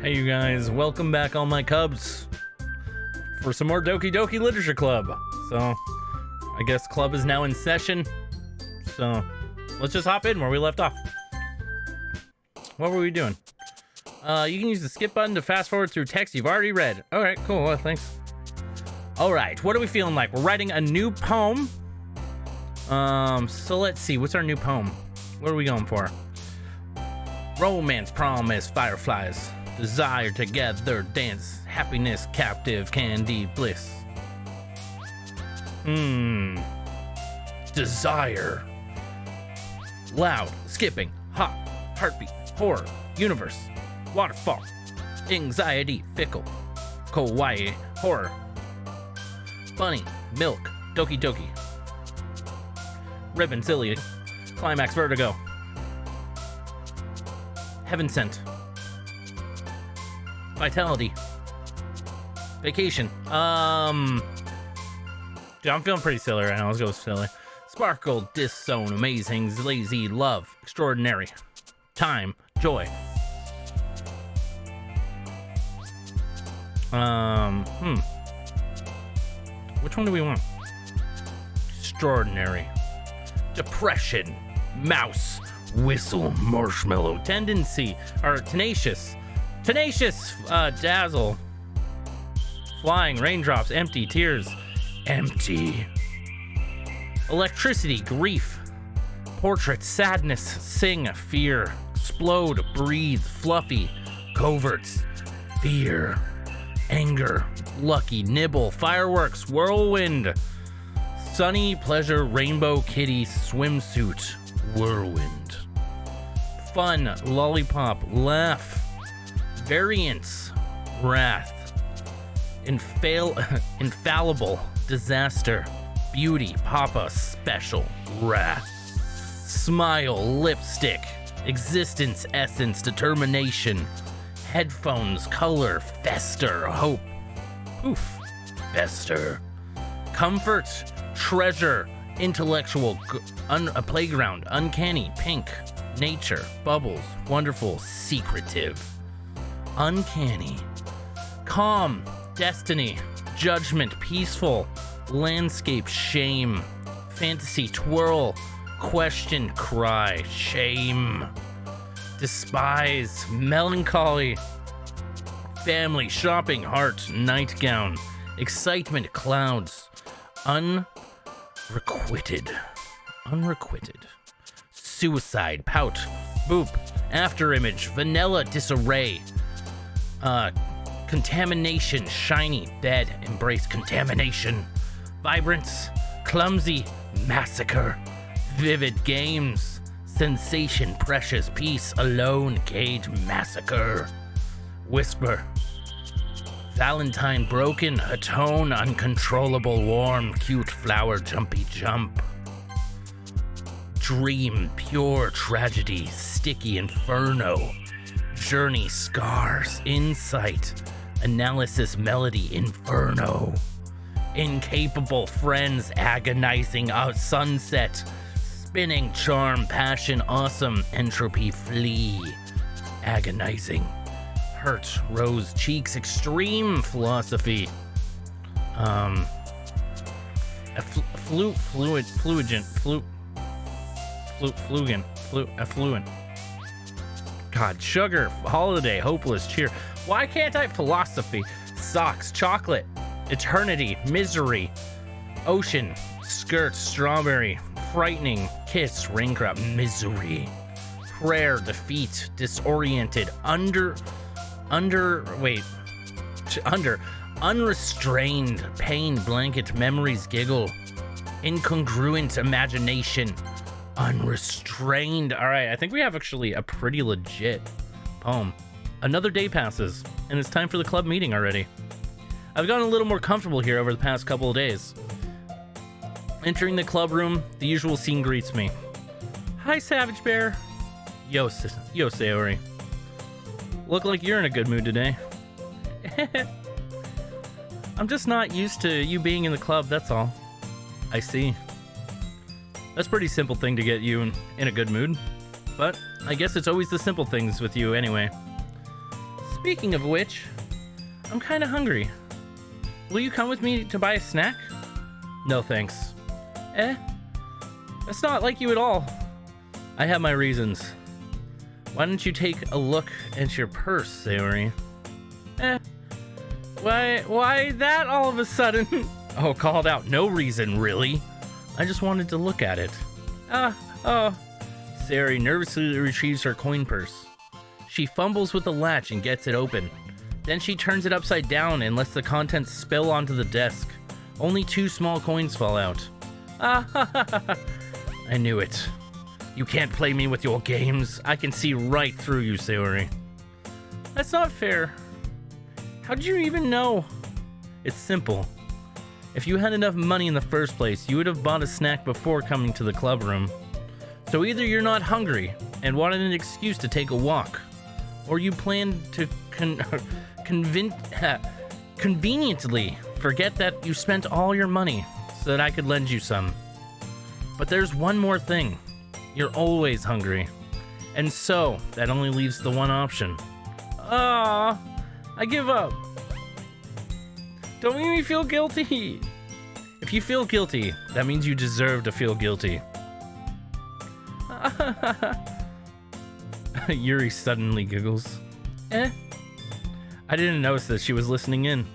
Hey you guys, welcome back all my cubs for some more Doki Doki Literature Club. So, I guess club is now in session. So, let's just hop in where we left off. What were we doing? You can use the skip button to fast forward through text you've already read. Alright, cool, well, thanks. Alright, what are we feeling like? We're writing a new poem. So let's see, what's our new poem? What are we going for? Romance, promise, fireflies. Desire together, dance, happiness, captive, candy, bliss. Desire. Loud, skipping, hot, heartbeat, horror, universe, waterfall, anxiety, fickle, kawaii, horror, bunny, milk, doki doki, ribbon, silly, climax, vertigo, heaven sent, vitality, vacation. Dude, I'm feeling pretty silly right now. Let's go with silly. Sparkle, disown, amazing, lazy, love, extraordinary, time, joy. Which one do we want? Extraordinary, depression, mouse, whistle, marshmallow, tendency, or tenacious, dazzle, flying, raindrops, empty, tears, empty, electricity, grief, portrait, sadness, sing, fear, explode, breathe, fluffy, coverts, fear, anger, lucky, nibble, fireworks, whirlwind, sunny, pleasure, rainbow, kitty, swimsuit, whirlwind, fun, lollipop, laugh, variance, wrath, infallible, disaster, beauty, papa, special, wrath, smile, lipstick, existence, essence, determination, headphones, color, fester, hope, poof, fester, comfort, treasure, intellectual, a playground, uncanny, pink, nature, bubbles, wonderful, secretive, uncanny, calm, destiny, judgment, peaceful, landscape, shame, fantasy, twirl, question, cry, shame, despise, melancholy, family, shopping, heart, nightgown, excitement, clouds, unrequited, suicide, pout, boop, afterimage, vanilla, disarray, contamination, shiny, bed, embrace, contamination, vibrance, clumsy, massacre, vivid games, sensation, precious, peace, alone, cage, massacre, whisper, valentine, broken, atone, uncontrollable, warm, cute, flower, jumpy, jump, dream, pure, tragedy, sticky, inferno, journey, scars, insight, analysis, melody, inferno, incapable, friends, agonizing, sunset, spinning, charm, passion, awesome, entropy, flee, agonizing, hurt, rose, cheeks, extreme, philosophy, affluent, God, sugar, holiday, hopeless, cheer. Why can't I? Philosophy, socks, chocolate, eternity, misery, ocean, skirt, strawberry, frightening, kiss, raindrop, misery, prayer, defeat, disoriented, unrestrained, pain, blanket, memories, giggle, incongruent, imagination, unrestrained. All right, I think we have actually a pretty legit poem. Another day passes, and it's time for the club meeting already. I've gotten a little more comfortable here over the past couple of days. Entering the club room, the usual scene greets me. Hi, Savage Bear. Yo, Sayori. Look like you're in a good mood today. I'm just not used to you being in the club, that's all. I see. That's a pretty simple thing to get you in a good mood. But I guess it's always the simple things with you anyway. Speaking of which, I'm kind of hungry. Will you come with me to buy a snack? No thanks. That's not like you at all. I have my reasons. Why don't you take a look at your purse, Sayori? Why that all of a sudden? Oh, called out. No reason, really. I just wanted to look at it. Sayori nervously retrieves her coin purse. She fumbles with the latch and gets it open. Then she turns it upside down and lets the contents spill onto the desk. Only 2 small coins fall out. I knew it. You can't play me with your games. I can see right through you, Sayori. That's not fair. How'd you even know? It's simple. If you had enough money in the first place, you would have bought a snack before coming to the club room. So either you're not hungry and wanted an excuse to take a walk, or you planned to conveniently forget that you spent all your money so that I could lend you some. But there's one more thing. You're always hungry. And so, that only leaves the one option. I give up. Don't make me feel guilty. If you feel guilty, that means you deserve to feel guilty. Yuri suddenly giggles. I didn't notice that she was listening in.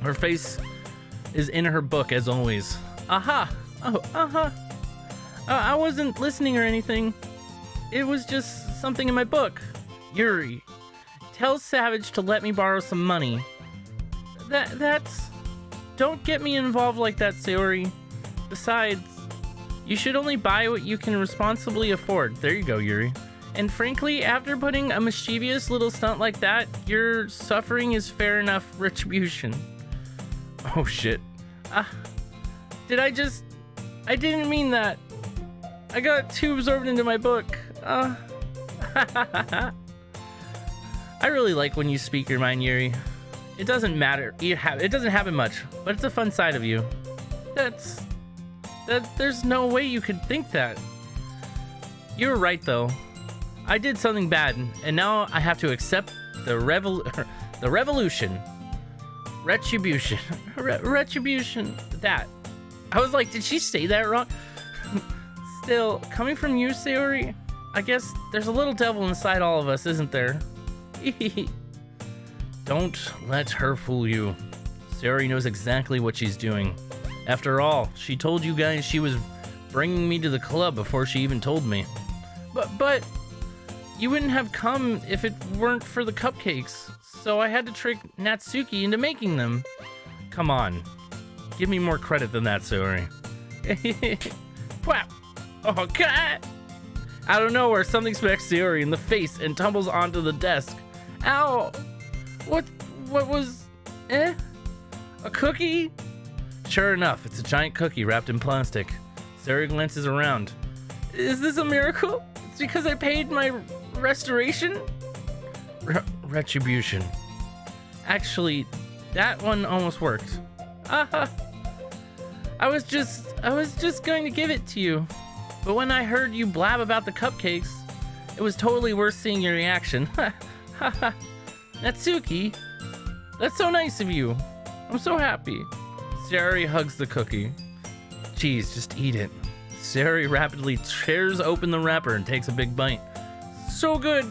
Her face is in her book as always. Aha! Oh, uh-huh. I wasn't listening or anything. It was just something in my book. Yuri, tell Savage to let me borrow some money. That's... Don't get me involved like that, Sayori. Besides, you should only buy what you can responsibly afford. There you go, Yuri. And frankly, after putting a mischievous little stunt like that, your suffering is fair enough retribution. Oh shit. I didn't mean that. I got too absorbed into my book. I really like when you speak your mind, Yuri. It doesn't matter. It doesn't happen much, but it's a fun side of you. There's no way you could think that. You're right, though. I did something bad, and now I have to accept the revolution. Retribution. Retribution. That. I was like, did she say that wrong? Still, coming from you, Sayori, I guess there's a little devil inside all of us, isn't there? Don't let her fool you. Sayori knows exactly what she's doing. After all, she told you guys she was bringing me to the club before she even told me. But you wouldn't have come if it weren't for the cupcakes, so I had to trick Natsuki into making them. Come on. Give me more credit than that, Sayori. Wow. Oh, God! Out of nowhere, something smacks Sayori in the face and tumbles onto the desk. Ow! What was... A cookie? Sure enough, it's a giant cookie wrapped in plastic. Sayori glances around. Is this a miracle? It's because I paid my restoration? Retribution. Actually, that one almost worked. I was just going to give it to you. But when I heard you blab about the cupcakes, it was totally worth seeing your reaction. Natsuki, that's so nice of you. I'm so happy. Sayori hugs the cookie. Geez, just eat it. Sayori rapidly tears open the wrapper and takes a big bite. So good.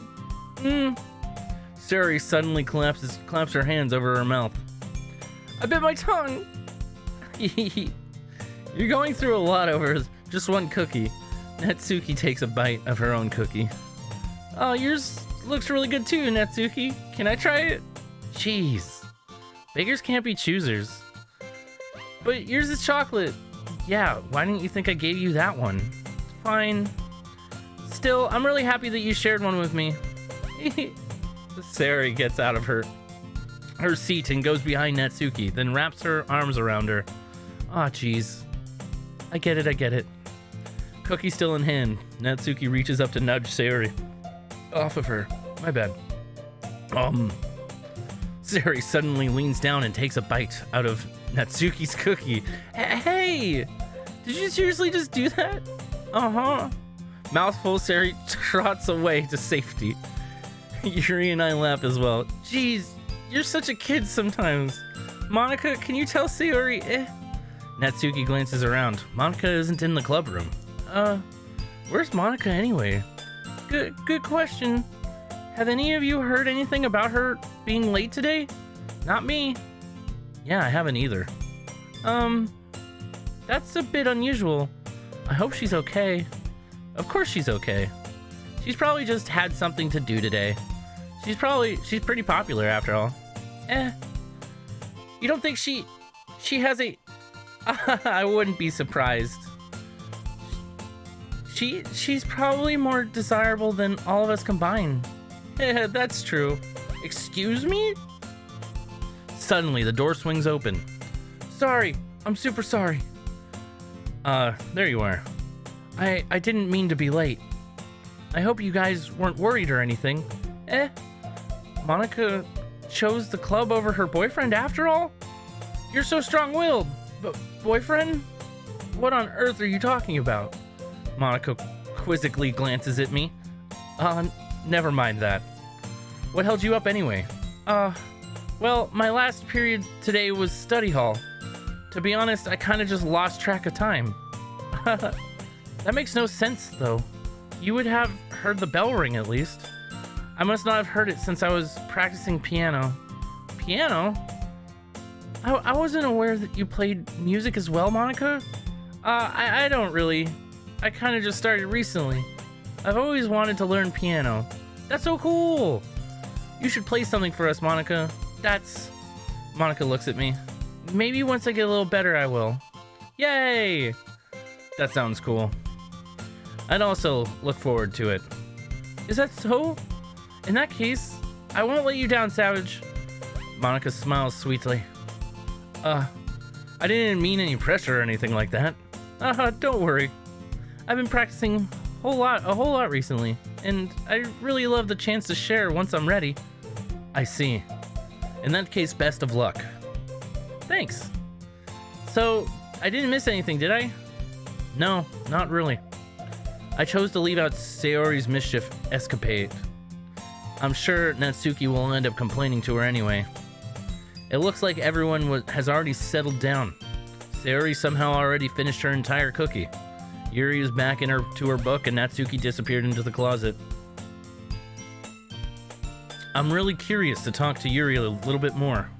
Sayori suddenly claps her hands over her mouth. I bit my tongue. You're going through a lot over just one cookie. Natsuki takes a bite of her own cookie. Oh, yours looks really good too, Natsuki. Can I try it? Jeez. Beggars can't be choosers. But yours is chocolate. Yeah, why didn't you think I gave you that one? Fine. Still, I'm really happy that you shared one with me. Sayori gets out of her seat and goes behind Natsuki, then wraps her arms around her. Aw, jeez. I get it. Cookie still in hand, Natsuki reaches up to nudge Sayori off of her. My bad. Sayori suddenly leans down and takes a bite out of Natsuki's cookie. Hey! Did you seriously just do that? Uh-huh. Mouthful, Sayori trots away to safety. Yuri and I laugh as well. Jeez, you're such a kid sometimes. Monica, can you tell Sayori Natsuki glances around. Monica isn't in the club room. Where's Monica anyway? Good question. Have any of you heard anything about her being late today? Not me. Yeah, I haven't either. That's a bit unusual. I hope she's okay. Of course she's okay. She's probably just had something to do today. She's pretty popular after all. You don't think she has a... I wouldn't be surprised. She's probably more desirable than all of us combined. Yeah, that's true. Excuse me? Suddenly, the door swings open. Sorry, I'm super sorry. There you are. I didn't mean to be late. I hope you guys weren't worried or anything. Monica chose the club over her boyfriend after all? You're so strong-willed. But boyfriend? What on earth are you talking about? Monica quizzically glances at me. Never mind that. What held you up anyway? Well, my last period today was study hall. To be honest, I kind of just lost track of time. That makes no sense, though. You would have heard the bell ring at least. I must not have heard it since I was practicing piano. Piano? I wasn't aware that you played music as well, Monica. I don't really. I kind of just started recently. I've always wanted to learn piano. That's so cool. You should play something for us, Monica. Monica looks at me. Maybe once I get a little better, I will. Yay! That sounds cool. I'd also look forward to it. Is that so? In that case, I won't let you down, Savage. Monica smiles sweetly. I didn't mean any pressure or anything like that. Don't worry. I've been practicing a whole lot recently, and I really love the chance to share once I'm ready. I see. In that case, best of luck. Thanks. So, I didn't miss anything, did I? No, not really. I chose to leave out Sayori's mischief escapade. I'm sure Natsuki will end up complaining to her anyway. It looks like everyone has already settled down. Sayori somehow already finished her entire cookie. Yuri is back to her book, and Natsuki disappeared into the closet. I'm really curious to talk to Yuri a little bit more,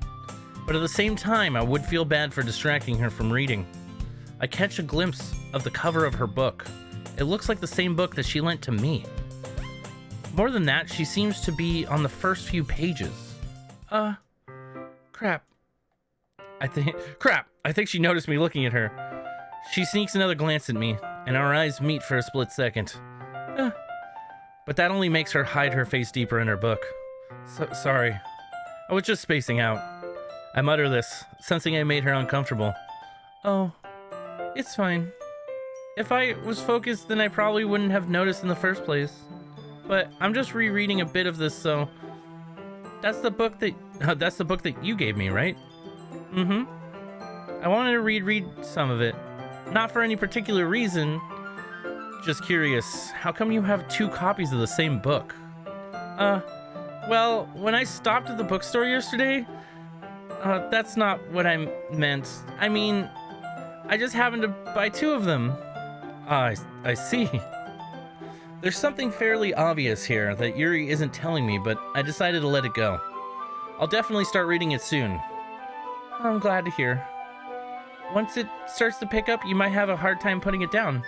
but at the same time, I would feel bad for distracting her from reading. I catch a glimpse of the cover of her book. It looks like the same book that she lent to me. More than that, she seems to be on the first few pages. Crap. I think she noticed me looking at her. She sneaks another glance at me, and our eyes meet for a split second. But that only makes her hide her face deeper in her book. Sorry. I was just spacing out. I mutter this, sensing I made her uncomfortable. Oh, it's fine. If I was focused, then I probably wouldn't have noticed in the first place. But I'm just rereading a bit of this, so... That's the book that you gave me, right? Mm-hmm. I wanted to read some of it. Not for any particular reason. Just curious, how come you have 2 copies of the same book? Well, when I stopped at the bookstore yesterday... that's not what I meant. I mean, I just happened to buy 2 of them. I see. There's something fairly obvious here that Yuri isn't telling me, but I decided to let it go. I'll definitely start reading it soon. I'm glad to hear. Once it starts to pick up, you might have a hard time putting it down.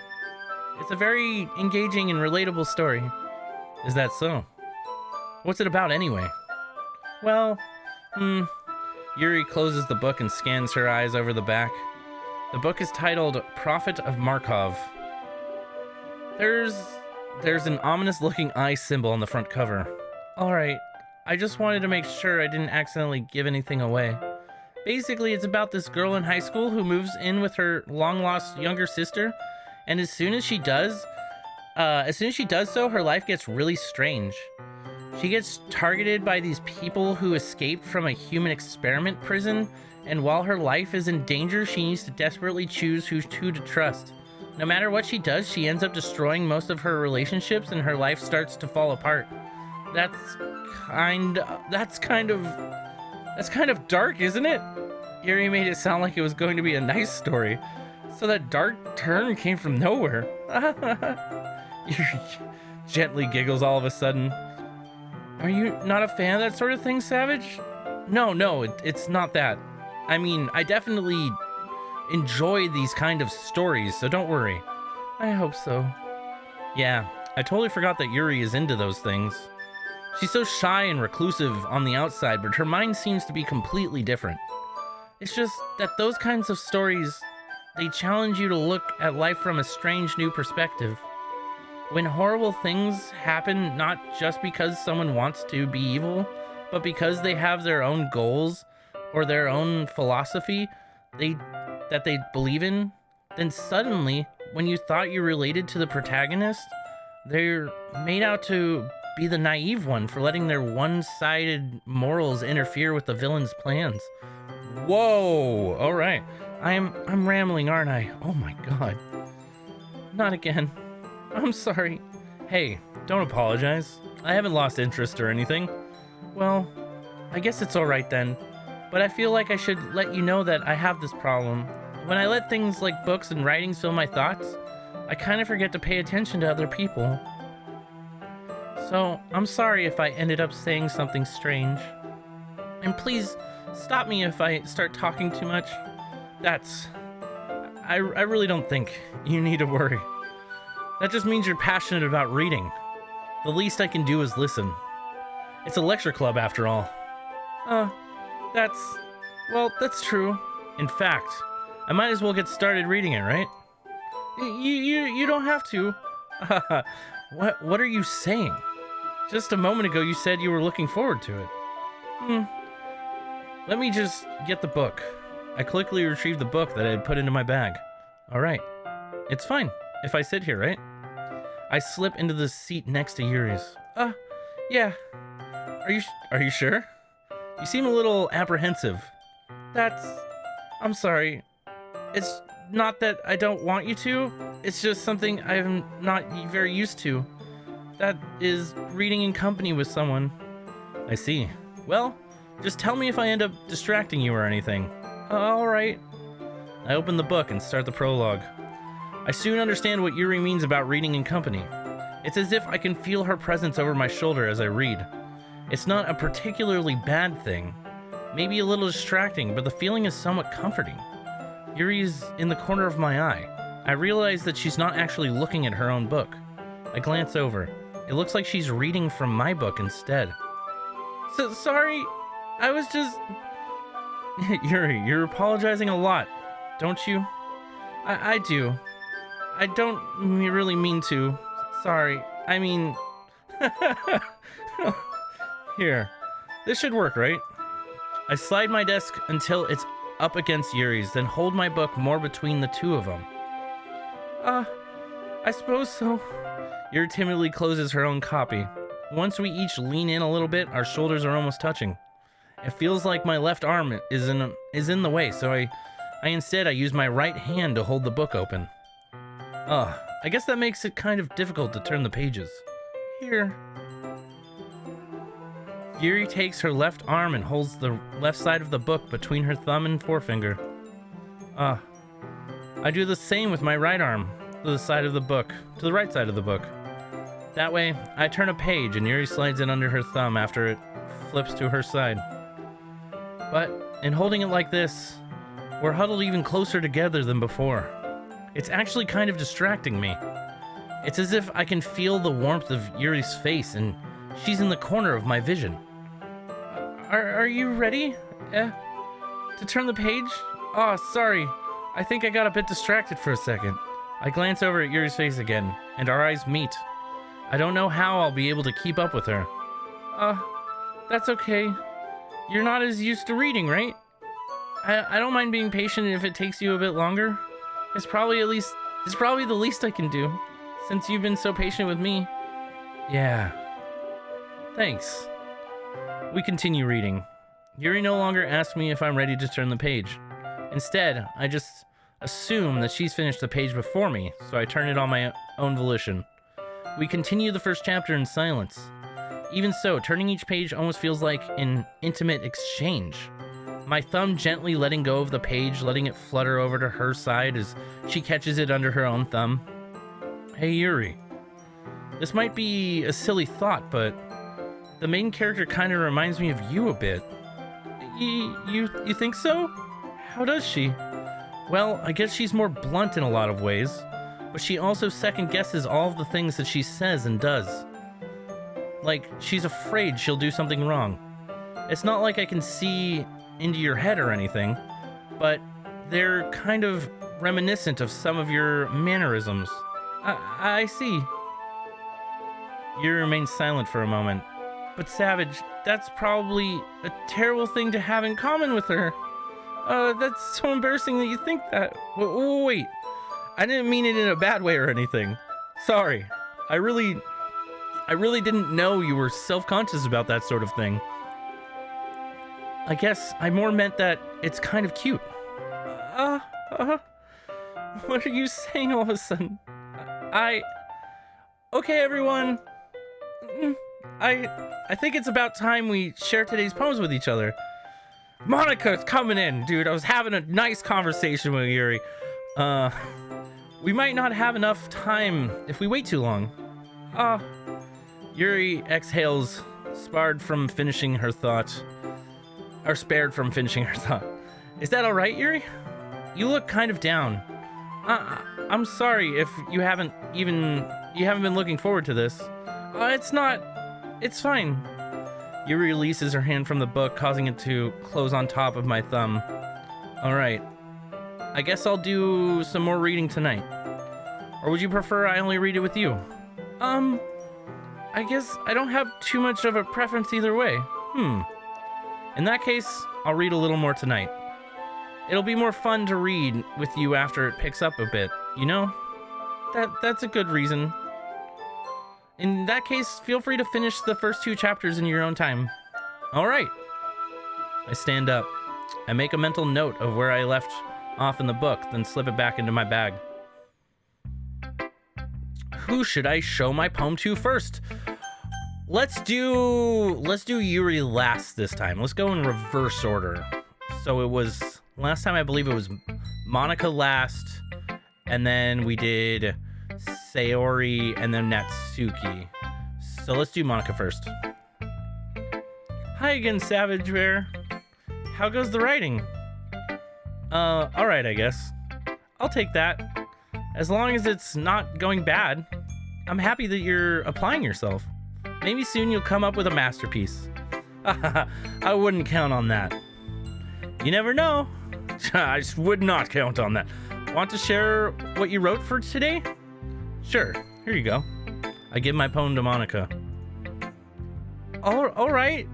It's a very engaging and relatable story. Is that so? What's it about anyway? Well, Yuri closes the book and scans her eyes over the back. The book is titled Prophet of Markov. There's an ominous-looking eye symbol on the front cover. Alright, I just wanted to make sure I didn't accidentally give anything away. Basically, it's about this girl in high school who moves in with her long-lost younger sister, and as soon as she does so, her life gets really strange. She gets targeted by these people who escaped from a human experiment prison, and while her life is in danger, she needs to desperately choose who to trust. No matter what she does, she ends up destroying most of her relationships and her life starts to fall apart. That's that's kind of dark, isn't it? Yuri made it sound like it was going to be a nice story. So that dark turn came from nowhere. Yuri gently giggles all of a sudden. Are you not a fan of that sort of thing, Savage? No, it's not that. I mean, I definitely enjoy these kind of stories, so don't worry. I hope so. Yeah, I totally forgot that Yuri is into those things. She's so shy and reclusive on the outside, but her mind seems to be completely different. It's just that those kinds of stories, they challenge you to look at life from a strange new perspective. When horrible things happen not just because someone wants to be evil, but because they have their own goals or their own philosophy that they believe in, then suddenly, when you thought you related to the protagonist, they're made out to be the naive one for letting their one-sided morals interfere with the villain's plans. Whoa! All right. I'm rambling, aren't I? Oh my god. Not again. I'm sorry. Hey, don't apologize. I haven't lost interest or anything. Well, I guess it's alright then. But I feel like I should let you know that I have this problem. When I let things like books and writings fill my thoughts, I kind of forget to pay attention to other people. So, I'm sorry if I ended up saying something strange. And please, stop me if I start talking too much. I really don't think you need to worry. That just means you're passionate about reading. The least I can do is listen. It's a lecture club after all. That's true. In fact, I might as well get started reading it, right? You don't have to. What are you saying? Just a moment ago you said you were looking forward to it. Let me just get the book. I quickly retrieved the book that I had put into my bag. Alright. It's fine if I sit here, right? I slip into the seat next to Yuri's. Yeah. Are you sure? You seem a little apprehensive. I'm sorry. It's not that I don't want you to. It's just something I'm not very used to. That is reading in company with someone. I see. Well, just tell me if I end up distracting you or anything. Alright. I open the book and start the prologue. I soon understand what Yuri means about reading in company. It's as if I can feel her presence over my shoulder as I read. It's not a particularly bad thing. Maybe a little distracting, but the feeling is somewhat comforting. Yuri's in the corner of my eye. I realize that she's not actually looking at her own book. I glance over. It looks like she's reading from my book instead. Sorry, I was just... Yuri, you're apologizing a lot, don't you? I do. I don't really mean to. Sorry. I mean... Here. This should work, right? I slide my desk until it's up against Yuri's, then hold my book more between the two of them. I suppose so. Yuri timidly closes her own copy. Once we each lean in a little bit, our shoulders are almost touching. It feels like my left arm is in the way, so I instead use my right hand to hold the book open. I guess that makes it kind of difficult to turn the pages. Here. Yuri takes her left arm and holds the left side of the book between her thumb and forefinger. I do the same with my right arm to the right side of the book. That way, I turn a page and Yuri slides it under her thumb after it flips to her side. But in holding it like this, we're huddled even closer together than before. It's actually kind of distracting me. It's as if I can feel the warmth of Yuri's face and she's in the corner of my vision. Are you ready? To turn the page? Sorry. I think I got a bit distracted for a second. I glance over at Yuri's face again, and our eyes meet. I don't know how I'll be able to keep up with her. That's okay. You're not as used to reading, right? I don't mind being patient if it takes you a bit longer. It's probably the least I can do, since you've been so patient with me. Yeah. Thanks. We continue reading. Yuri no longer asks me if I'm ready to turn the page. Instead, I just assume that she's finished the page before me, so I turn it on my own volition. We continue the first chapter in silence. Even so, turning each page almost feels like an intimate exchange. My thumb gently letting go of the page, letting it flutter over to her side as she catches it under her own thumb. Hey Yuri, this might be a silly thought, but the main character kind of reminds me of you a bit. You think so? How does she? Well, I guess she's more blunt in a lot of ways, but she also second guesses all of the things that she says and does. Like, she's afraid she'll do something wrong. It's not like I can see into your head or anything, but they're kind of reminiscent of some of your mannerisms. I see. Yuri remains silent for a moment. But Savage, that's probably a terrible thing to have in common with her. That's so embarrassing that you think that. Wait, I didn't mean it in a bad way or anything. Sorry, I really didn't know you were self-conscious about that sort of thing. I guess I more meant that it's kind of cute. What are you saying all of a sudden? Okay, everyone. I think it's about time we share today's poems with each other. Monica's coming in, dude. I was having a nice conversation with Yuri. We might not have enough time if we wait too long. Yuri exhales, spared from finishing her thought. Is that all right, Yuri? You look kind of down. I'm sorry if you haven't been looking forward to this. It's fine. Yuri releases her hand from the book, causing it to close on top of my thumb. All right. I guess I'll do some more reading tonight. Or would you prefer I only read it with you? I guess I don't have too much of a preference either way. In that case, I'll read a little more tonight. It'll be more fun to read with you after it picks up a bit, you know? That's a good reason. In that case, feel free to finish the first 2 chapters in your own time. All right. I stand up. I make a mental note of where I left off in the book, then slip it back into my bag. Who should I show my poem to first? Let's do Yuri last this time. Let's go in reverse order. So it was last time, I believe it was Monica last, and then we did Sayori and then Natsuki. So let's do Monica first. Hi again, Savage Bear. How goes the writing? Alright, I guess. I'll take that. As long as it's not going bad. I'm happy that you're applying yourself. Maybe soon you'll come up with a masterpiece. I wouldn't count on that. You never know. I would not count on that. Want to share what you wrote for today? Sure, here you go. I give my poem to Monica. All right.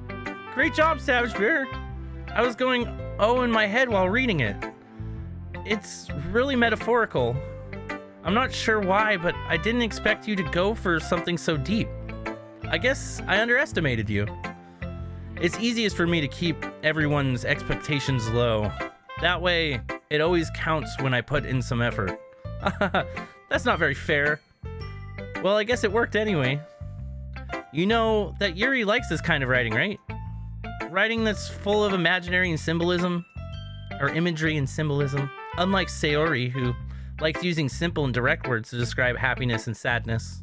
Great job, Savage Bear. I was going in my head while reading it. It's really metaphorical. I'm not sure why, but I didn't expect you to go for something so deep. I guess I underestimated you. It's easiest for me to keep everyone's expectations low. That way, it always counts when I put in some effort. That's not very fair. Well, I guess it worked anyway. You know that Yuri likes this kind of writing, right? Writing that's full of imaginary and symbolism, or imagery and symbolism. Unlike Sayori, who likes using simple and direct words to describe happiness and sadness.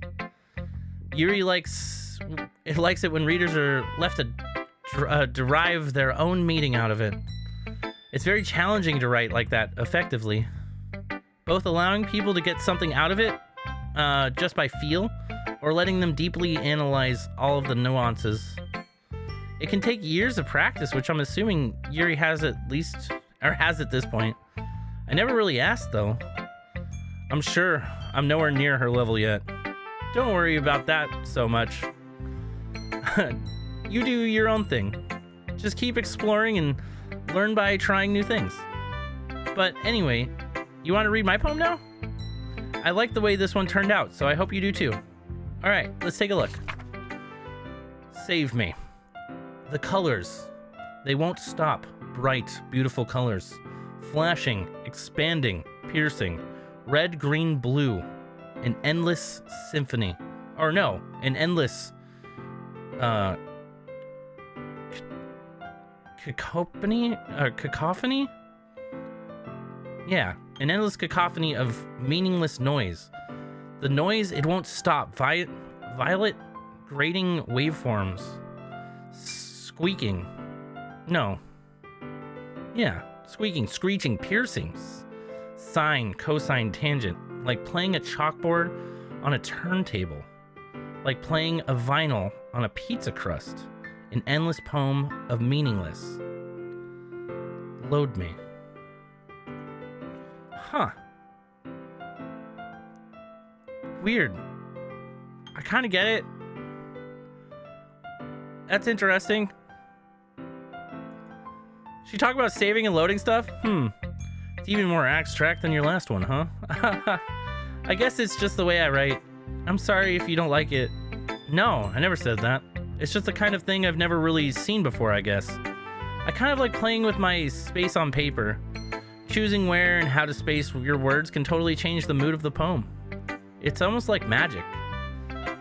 Yuri likes it when readers are left to derive their own meaning out of it. It's very challenging to write like that effectively. Both allowing people to get something out of it just by feel, or letting them deeply analyze all of the nuances. It can take years of practice, which I'm assuming Yuri has at this point. I never really asked though. I'm sure I'm nowhere near her level yet. Don't worry about that so much. You do your own thing. Just keep exploring and learn by trying new things. But anyway, you want to read my poem now? I like the way this one turned out, so I hope you do too. Alright, let's take a look. Save me. The colors. They won't stop. Bright, beautiful colors. Flashing, expanding, piercing. Red, green, blue. An endless symphony. Or no, an endless uh, cacophony? Yeah, an endless cacophony of meaningless noise. The noise, it won't stop. Violet grating waveforms. Squeaking. No. Yeah, squeaking, screeching, piercings. Sine, cosine, tangent. Like playing a chalkboard on a turntable. Like playing a vinyl on a pizza crust. An endless poem of meaningless. Load me. Huh. Weird. I kind of get it. That's interesting. She talked about saving and loading stuff? It's even more abstract than your last one, huh? I guess it's just the way I write. I'm sorry if you don't like it. No, I never said that. It's just the kind of thing I've never really seen before, I guess. I kind of like playing with my space on paper. Choosing where and how to space your words can totally change the mood of the poem. It's almost like magic.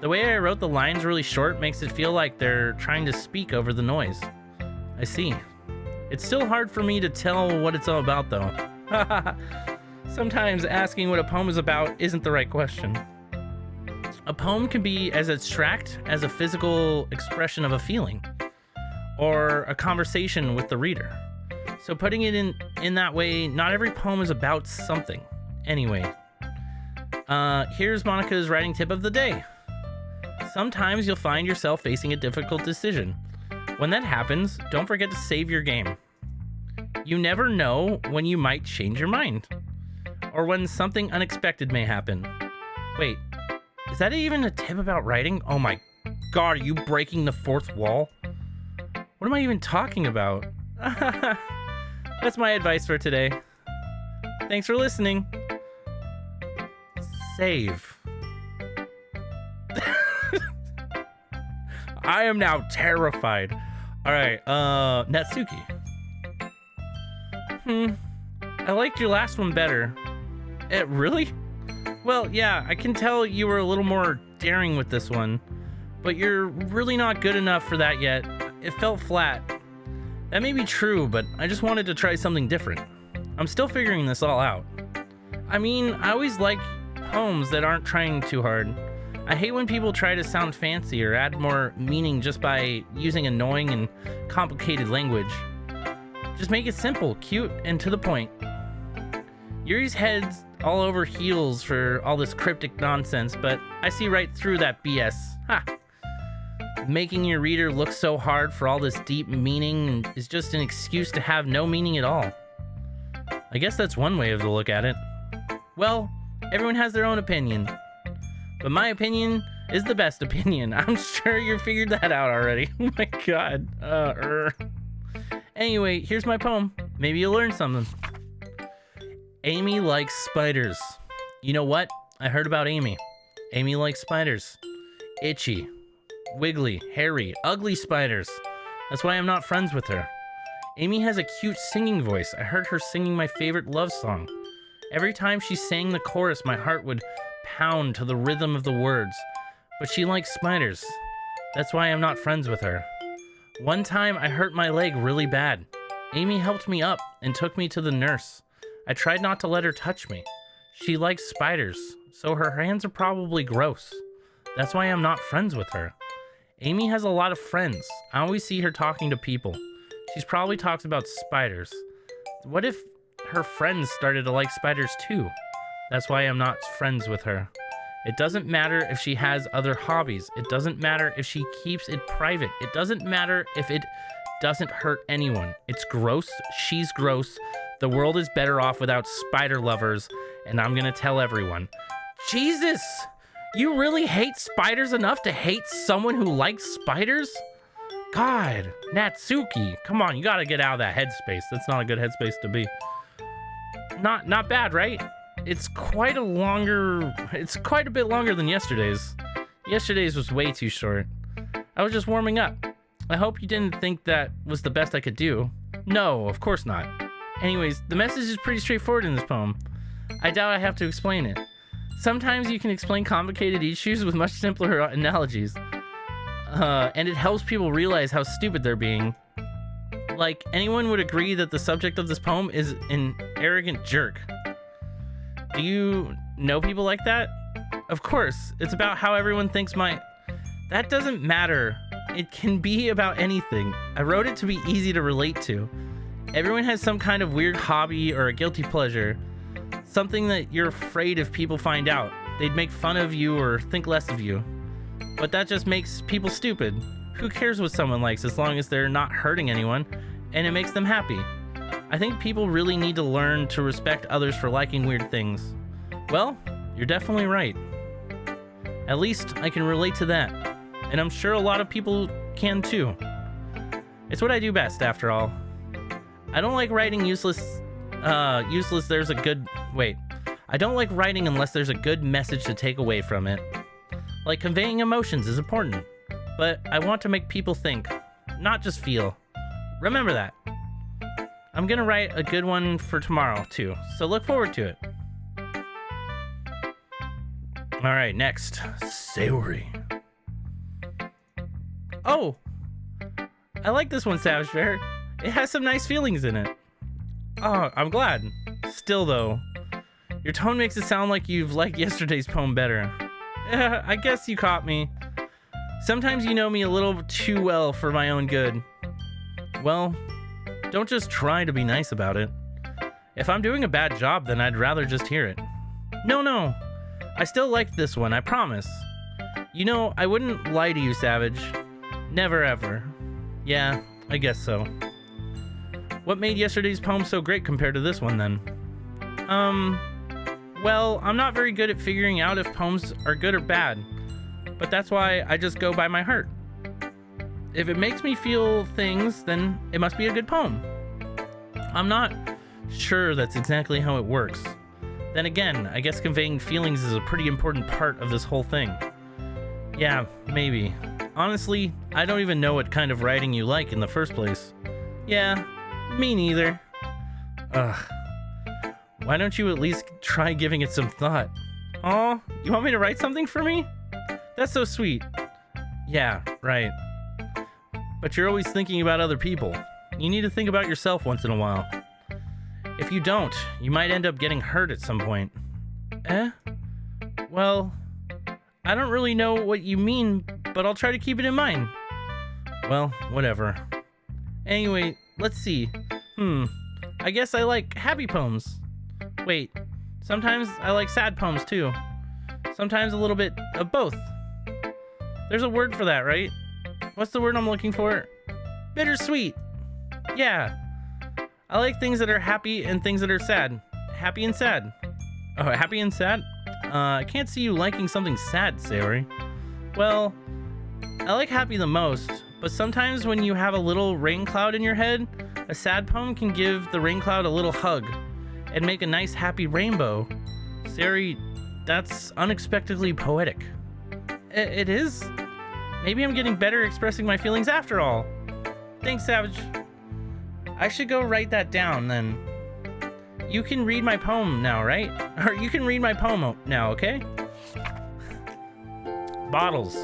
The way I wrote the lines really short makes it feel like they're trying to speak over the noise. I see. It's still hard for me to tell what it's all about, though. Sometimes asking what a poem is about isn't the right question. A poem can be as abstract as a physical expression of a feeling, or a conversation with the reader. So putting it in that way, not every poem is about something. Anyway, here's Monica's writing tip of the day. Sometimes you'll find yourself facing a difficult decision. When that happens, don't forget to save your game. You never know when you might change your mind, or when something unexpected may happen. Wait, is that even a tip about writing? Oh my god, are you breaking the fourth wall? What am I even talking about? That's my advice for today. Thanks for listening. Save. I am now terrified. Alright, Natsuki. I liked your last one better. Really? Well, yeah, I can tell you were a little more daring with this one, but you're really not good enough for that yet. It felt flat. That may be true, but I just wanted to try something different. I'm still figuring this all out. I mean, I always like poems that aren't trying too hard. I hate when people try to sound fancy or add more meaning just by using annoying and complicated language. Just make it simple, cute, and to the point. Yuri's head's all over heels for all this cryptic nonsense, but I see right through that BS. Ha! Making your reader look so hard for all this deep meaning is just an excuse to have no meaning at all. I guess that's one way to look at it. Well, everyone has their own opinion, but my opinion is the best opinion. I'm sure you figured that out already. Oh my god. Anyway, here's my poem. Maybe you'll learn something. Amy likes spiders. You know what? I heard about Amy. Amy likes spiders. Itchy, wiggly, hairy, ugly spiders. That's why I'm not friends with her. Amy has a cute singing voice. I heard her singing my favorite love song. Every time she sang the chorus, my heart would pound to the rhythm of the words. But she likes spiders. That's why I'm not friends with her. One time I hurt my leg really bad. Amy helped me up and took me to the nurse. I tried not to let her touch me. She likes spiders, so her hands are probably gross. That's why I'm not friends with her. Amy has a lot of friends. I always see her talking to people. She's probably talks about spiders. What if her friends started to like spiders too? That's why I'm not friends with her. It doesn't matter if she has other hobbies. It doesn't matter if she keeps it private. It doesn't matter if it doesn't hurt anyone. It's gross. She's gross. The world is better off without spider lovers, and I'm gonna tell everyone. Jesus! You really hate spiders enough to hate someone who likes spiders? God, Natsuki, come on, you gotta get out of that headspace. That's not a good headspace to be. Not bad, right? It's quite a bit longer than yesterday's. Yesterday's was way too short. I was just warming up. I hope you didn't think that was the best I could do. No, of course not. Anyways, the message is pretty straightforward in this poem. I doubt I have to explain it. Sometimes you can explain complicated issues with much simpler analogies. and it helps people realize how stupid they're being. Like, anyone would agree that the subject of this poem is an arrogant jerk. Do you know people like that? Of course, it's about how everyone thinks That doesn't matter. It can be about anything. I wrote it to be easy to relate to. Everyone has some kind of weird hobby or a guilty pleasure. Something that you're afraid if people find out. They'd make fun of you or think less of you. But that just makes people stupid. Who cares what someone likes as long as they're not hurting anyone and it makes them happy? I think people really need to learn to respect others for liking weird things. Well, you're definitely right. At least I can relate to that. And I'm sure a lot of people can too. It's what I do best, after all. I don't like writing I don't like writing unless there's a good message to take away from it. Like, conveying emotions is important, but I want to make people think, not just feel. Remember that. I'm gonna write a good one for tomorrow too, so look forward to it. All right, next, Sayori. Oh, I like this one, Savage Bear. It has some nice feelings in it. Oh, I'm glad. Still though, your tone makes it sound like you've liked yesterday's poem better. I guess you caught me. Sometimes you know me a little too well for my own good. Well, don't just try to be nice about it. If I'm doing a bad job, then I'd rather just hear it. No. I still liked this one, I promise. You know, I wouldn't lie to you, Savage. Never ever. Yeah, I guess so. What made yesterday's poem so great compared to this one, then? Well, I'm not very good at figuring out if poems are good or bad, but that's why I just go by my heart. If it makes me feel things, then it must be a good poem. I'm not sure that's exactly how it works. Then again, I guess conveying feelings is a pretty important part of this whole thing. Yeah, maybe. Honestly, I don't even know what kind of writing you like in the first place. Yeah, me neither. Ugh. Why don't you at least try giving it some thought? Aw, you want me to write something for me? That's so sweet. Yeah, right. But you're always thinking about other people. You need to think about yourself once in a while. If you don't, you might end up getting hurt at some point. Well, I don't really know what you mean, but I'll try to keep it in mind. Well, whatever. Anyway, let's see. I guess I like happy poems. Wait, sometimes I like sad poems too. Sometimes a little bit of both. There's a word for that, right? What's the word I'm looking for? Bittersweet. Yeah. I like things that are happy and things that are sad. Happy and sad. Oh, happy and sad? I can't see you liking something sad, Sayori. Well, I like happy the most, but sometimes when you have a little rain cloud in your head, a sad poem can give the rain cloud a little hug and make a nice happy rainbow. Sayori, that's unexpectedly poetic. It is? Maybe I'm getting better expressing my feelings after all. Thanks, Savage. I should go write that down then. You can read my poem now, right? Or you can read my poem now, okay? Bottles.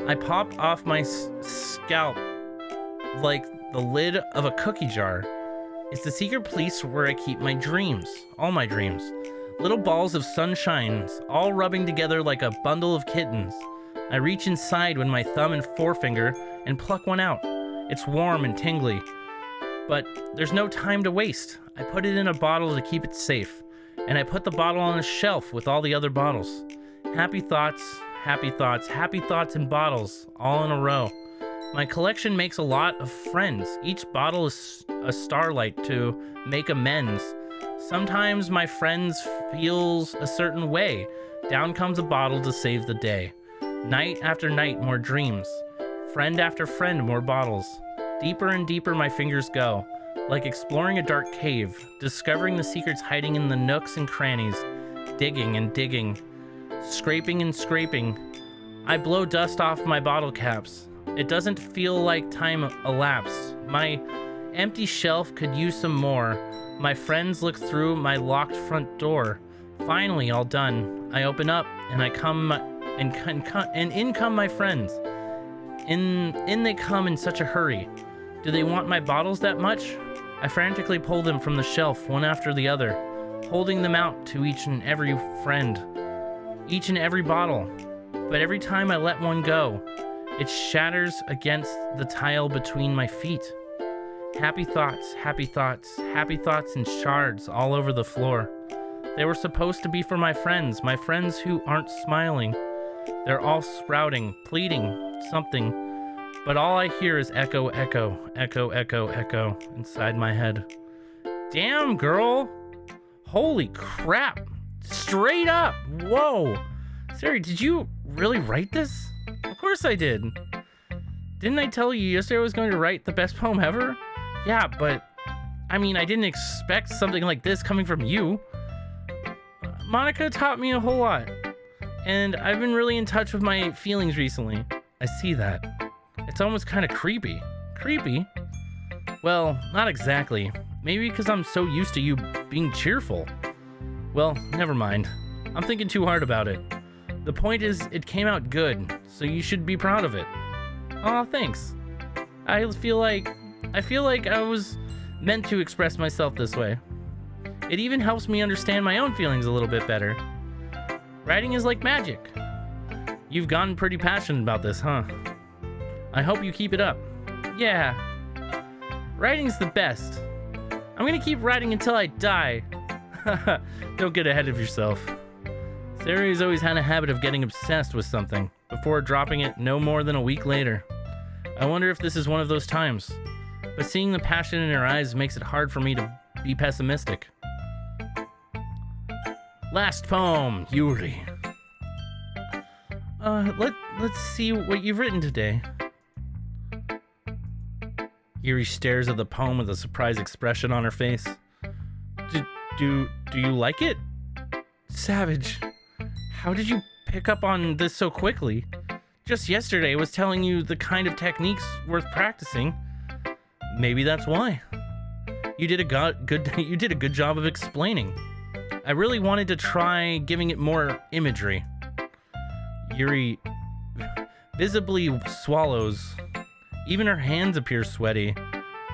I pop off my scalp like the lid of a cookie jar. It's the secret place where I keep my dreams, all my dreams. Little balls of sunshine, all rubbing together like a bundle of kittens. I reach inside with my thumb and forefinger and pluck one out. It's warm and tingly, but there's no time to waste. I put it in a bottle to keep it safe, and I put the bottle on a shelf with all the other bottles. Happy thoughts, happy thoughts, happy thoughts in bottles, all in a row. My collection makes a lot of friends. Each bottle is a starlight to make amends. Sometimes my friends feels a certain way. Down comes a bottle to save the day. Night after night, more dreams. Friend after friend, more bottles. Deeper and deeper my fingers go, like exploring a dark cave, discovering the secrets hiding in the nooks and crannies, digging and digging, scraping and scraping. I blow dust off my bottle caps. It doesn't feel like time elapsed. My empty shelf could use some more. My friends look through my locked front door. Finally, all done. I open up and in come my friends. In they come in such a hurry. Do they want my bottles that much? I frantically pull them from the shelf, one after the other, holding them out to each and every friend, each and every bottle. But every time I let one go, it shatters against the tile between my feet. Happy thoughts, happy thoughts, happy thoughts in shards all over the floor. They were supposed to be for my friends who aren't smiling. They're all sprouting, pleading, something. But all I hear is echo, echo, echo, echo, echo inside my head. Damn, girl. Holy crap. Straight up. Whoa. Sari, did you really write this? Of course I did. Didn't I tell you yesterday I was going to write the best poem ever? Yeah, but I mean, I didn't expect something like this coming from you. Monica taught me a whole lot, and I've been really in touch with my feelings recently. I see that. It's almost kind of creepy. Creepy? Well, not exactly. Maybe because I'm so used to you being cheerful. Well, never mind. I'm thinking too hard about it. The point is, it came out good, so you should be proud of it. Aw, thanks. I feel like I was meant to express myself this way. It even helps me understand my own feelings a little bit better. Writing is like magic. You've gotten pretty passionate about this, huh? I hope you keep it up. Yeah. Writing's the best. I'm gonna keep writing until I die. Don't get ahead of yourself. Sari's always had a habit of getting obsessed with something before dropping it no more than a week later. I wonder if this is one of those times. But seeing the passion in her eyes makes it hard for me to be pessimistic. Last poem, Yuri. Let's see what you've written today. Yuri stares at the poem with a surprised expression on her face. Do you like it? Savage. How did you pick up on this so quickly? Just yesterday I was telling you the kind of techniques worth practicing. Maybe that's why. You did a good job of explaining. I really wanted to try giving it more imagery. Yuri visibly swallows. Even her hands appear sweaty.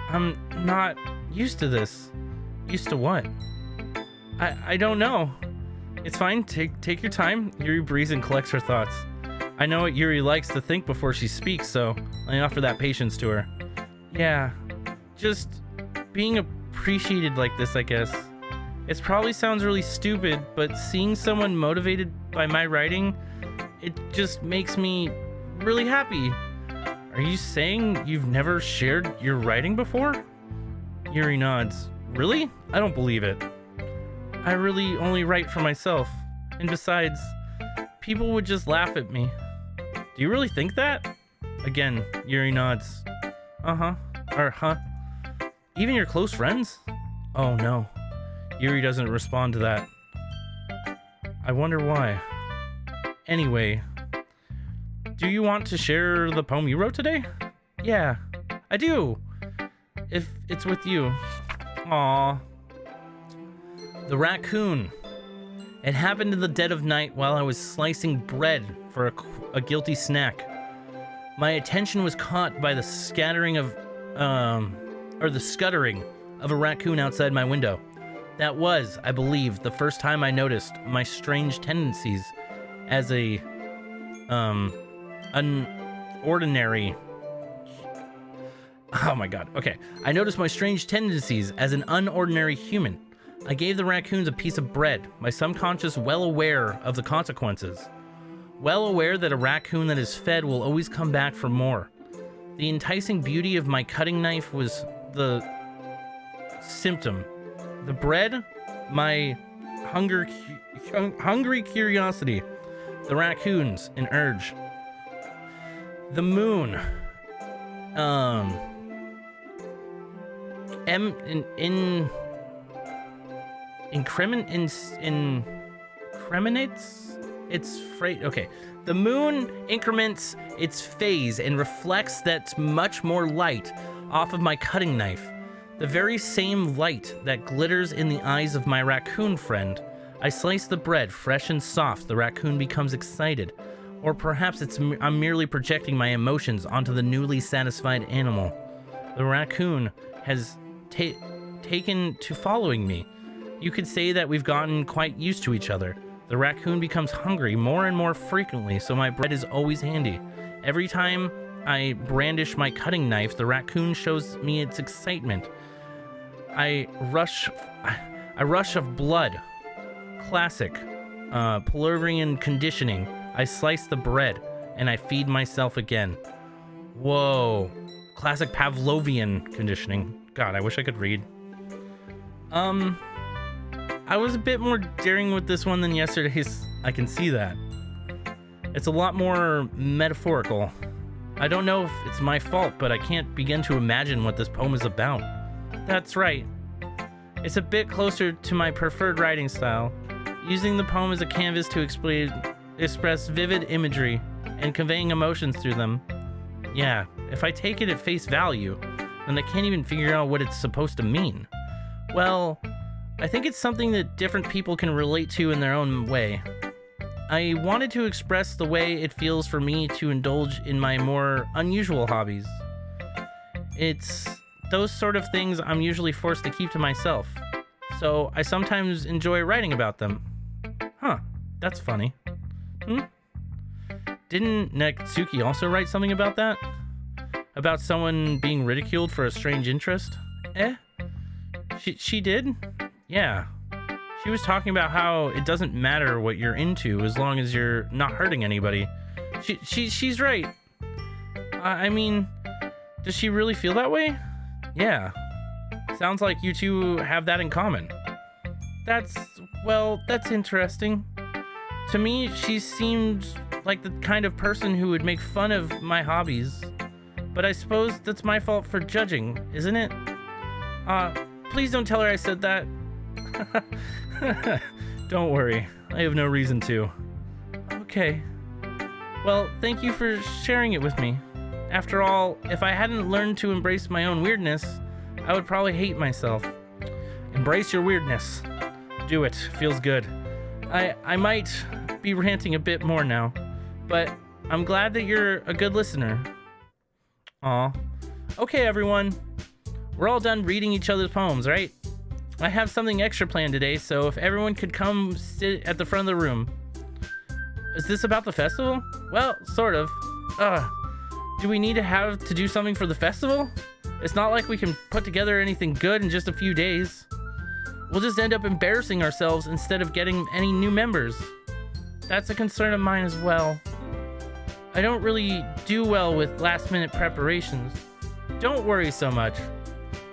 I'm not used to this. Used to what? I don't know. It's fine. Take your time. Yuri breathes and collects her thoughts. I know what Yuri likes to think before she speaks, so I offer that patience to her. Yeah, just being appreciated like this, I guess. It probably sounds really stupid, but seeing someone motivated by my writing, it just makes me really happy. Are you saying you've never shared your writing before? Yuri nods. Really? I don't believe it. I really only write for myself. And besides, people would just laugh at me. Do you really think that? Again, Yuri nods. Uh-huh. Or huh? Even your close friends? Oh no. Yuri doesn't respond to that. I wonder why. Anyway, do you want to share the poem you wrote today? Yeah, I do. If it's with you. Aww. The raccoon. It happened in the dead of night while I was slicing bread for a guilty snack. My attention was caught by the scuttering of a raccoon outside my window. That was, I believe, the first time I noticed my strange tendencies as a unordinary. Oh my god. Okay. I noticed my strange tendencies as an unordinary human. I gave the raccoons a piece of bread, my subconscious well aware of the consequences. Well aware that a raccoon that is fed will always come back for more. The enticing beauty of my cutting knife was the symptom. The bread, my hungry curiosity. The raccoons, an urge. The moon. Incriminates its freight. Okay. The moon increments its phase and reflects that much more light off of my cutting knife. The very same light that glitters in the eyes of my raccoon friend. I slice the bread, fresh and soft. The raccoon becomes excited. Or perhaps I'm merely projecting my emotions onto the newly satisfied animal. The raccoon has taken to following me. You could say that we've gotten quite used to each other. The raccoon becomes hungry more and more frequently, so my bread is always handy. Every time I brandish my cutting knife, the raccoon shows me its excitement. A rush of blood. Classic. Pavlovian conditioning. I slice the bread, and I feed myself again. Whoa. Classic Pavlovian conditioning. God, I wish I could read. I was a bit more daring with this one than yesterday's. I can see that. It's a lot more metaphorical. I don't know if it's my fault, but I can't begin to imagine what this poem is about. That's right. It's a bit closer to my preferred writing style, using the poem as a canvas to express vivid imagery and conveying emotions through them. Yeah, if I take it at face value, then I can't even figure out what it's supposed to mean. Well, I think it's something that different people can relate to in their own way. I wanted to express the way it feels for me to indulge in my more unusual hobbies. It's those sort of things I'm usually forced to keep to myself, so I sometimes enjoy writing about them. Huh, that's funny. Didn't Natsuki also write something about that? About someone being ridiculed for a strange interest? She did? Yeah. She was talking about how it doesn't matter what you're into as long as you're not hurting anybody. She's right. I mean, does she really feel that way? Yeah. Sounds like you two have that in common. That's interesting. To me, she seemed like the kind of person who would make fun of my hobbies. But I suppose that's my fault for judging, isn't it? Please don't tell her I said that. Don't worry, I have no reason to. Okay. Well, thank you for sharing it with me. After all, if I hadn't learned to embrace my own weirdness, I would probably hate myself. Embrace your weirdness. Do it, feels good. I might be ranting a bit more now, but I'm glad that you're a good listener. Aw. Okay, everyone. We're all done reading each other's poems, right? I have something extra planned today, so if everyone could come sit at the front of the room. Is this about the festival? Well, sort of. Do we need to do something for the festival? It's not like we can put together anything good in just a few days. We'll just end up embarrassing ourselves instead of getting any new members. That's a concern of mine as well. I don't really do well with last-minute preparations. Don't worry so much.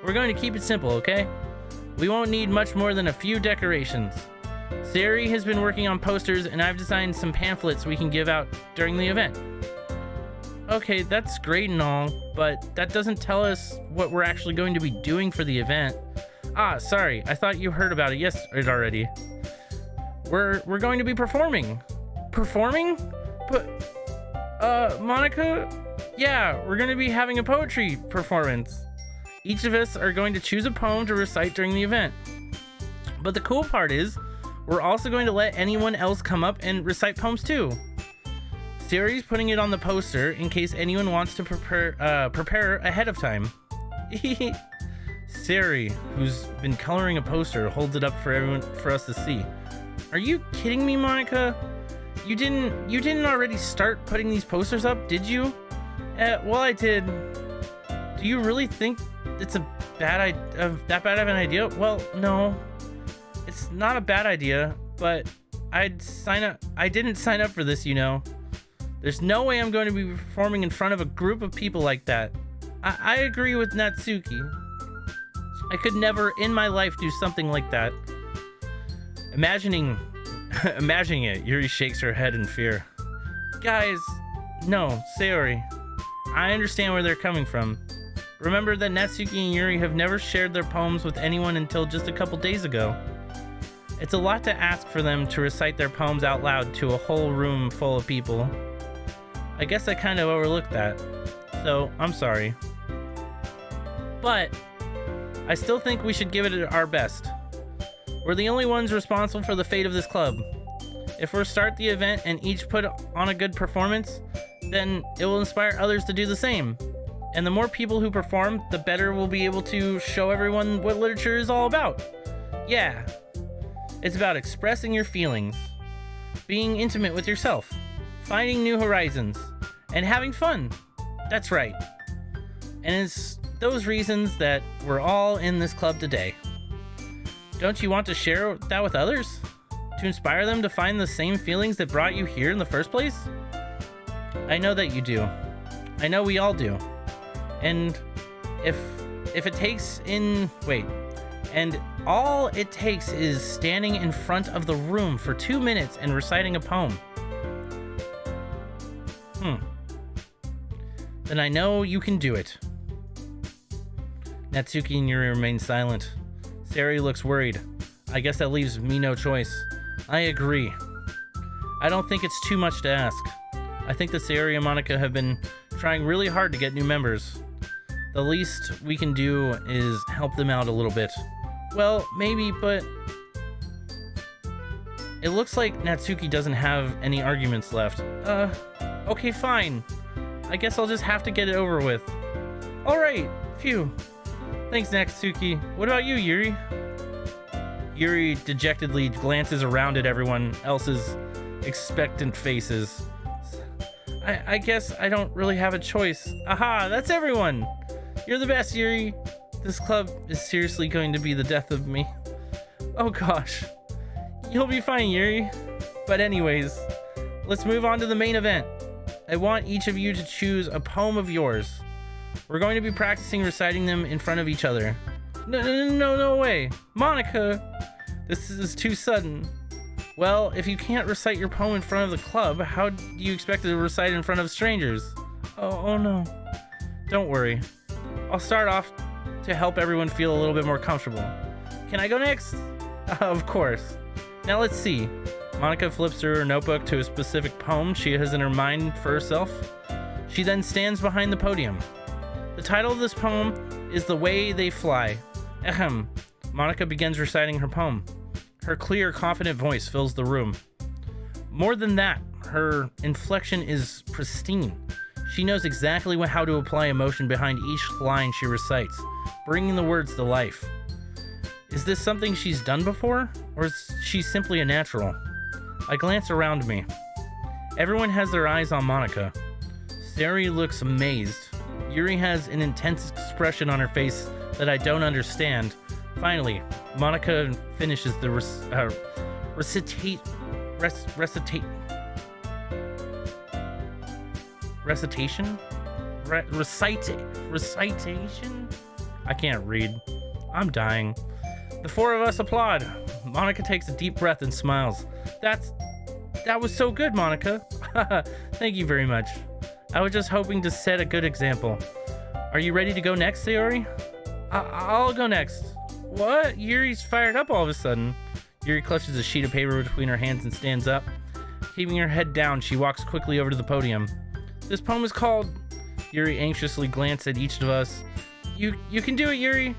We're going to keep it simple, okay? We won't need much more than a few decorations. Sayori has been working on posters, and I've designed some pamphlets we can give out during the event. Okay, that's great and all, but that doesn't tell us what we're actually going to be doing for the event. Sorry, I thought you heard about it already. We're going to be performing. Performing? But, Monica? Yeah, we're going to be having a poetry performance. Each of us are going to choose a poem to recite during the event. But the cool part is, we're also going to let anyone else come up and recite poems too. Sayori's putting it on the poster in case anyone wants to prepare ahead of time. Sayori, who's been coloring a poster, holds it up for us to see. Are you kidding me, Monica? You didn't already start putting these posters up, did you? Well, I did. Do you really think it's that bad of an idea? Well, no. It's not a bad idea, but I didn't sign up for this, you know. There's no way I'm going to be performing in front of a group of people like that. I agree with Natsuki. I could never in my life do something like that. Imagining it, Yuri shakes her head in fear. Guys, no, Sayori. I understand where they're coming from. Remember that Natsuki and Yuri have never shared their poems with anyone until just a couple days ago. It's a lot to ask for them to recite their poems out loud to a whole room full of people. I guess I kind of overlooked that, so I'm sorry. But I still think we should give it our best. We're the only ones responsible for the fate of this club. If we start the event and each put on a good performance, then it will inspire others to do the same. And the more people who perform, the better we'll be able to show everyone what literature is all about. Yeah, it's about expressing your feelings, being intimate with yourself, finding new horizons, and having fun. That's right. And it's those reasons that we're all in this club today. Don't you want to share that with others? To inspire them to find the same feelings that brought you here in the first place? I know that you do. I know we all do. And if it takes and all it takes is standing in front of the room for 2 minutes and reciting a poem. Then I know you can do it. Natsuki and Yuri remain silent. Sayori looks worried. I guess that leaves me no choice. I agree. I don't think it's too much to ask. I think that Sayori and Monica have been trying really hard to get new members. The least we can do is help them out a little bit. Well, maybe, but it looks like Natsuki doesn't have any arguments left. Okay, fine. I guess I'll just have to get it over with. Alright, phew. Thanks, Natsuki. What about you, Yuri? Yuri dejectedly glances around at everyone else's expectant faces. I guess I don't really have a choice. Aha, that's everyone! You're the best, Yuri. This club is seriously going to be the death of me. Oh gosh. You'll be fine, Yuri. But anyways, let's move on to the main event. I want each of you to choose a poem of yours. We're going to be practicing reciting them in front of each other. No way. Monica! This is too sudden. Well, if you can't recite your poem in front of the club, how do you expect to recite in front of strangers? Oh no. Don't worry. I'll start off to help everyone feel a little bit more comfortable. Can I go next? Of course. Now let's see. Monica flips through her notebook to a specific poem she has in her mind for herself. She then stands behind the podium. The title of this poem is The Way They Fly. Ahem. Monica begins reciting her poem. Her clear, confident voice fills the room. More than that, her inflection is pristine. She knows exactly how to apply emotion behind each line she recites, bringing the words to life. Is this something she's done before, or is she simply a natural? I glance around me. Everyone has their eyes on Monica. Sayori looks amazed. Yuri has an intense expression on her face that I don't understand. Finally, Monica finishes the recitation? Recitation? I can't read. I'm dying. The four of us applaud. Monica takes a deep breath and smiles. That was so good, Monica. Thank you very much. I was just hoping to set a good example. Are you ready to go next, Sayori? I'll go next. What? Yuri's fired up all of a sudden. Yuri clutches a sheet of paper between her hands and stands up. Keeping her head down, she walks quickly over to the podium. This poem is called... Yuri anxiously glanced at each of us. You can do it, Yuri.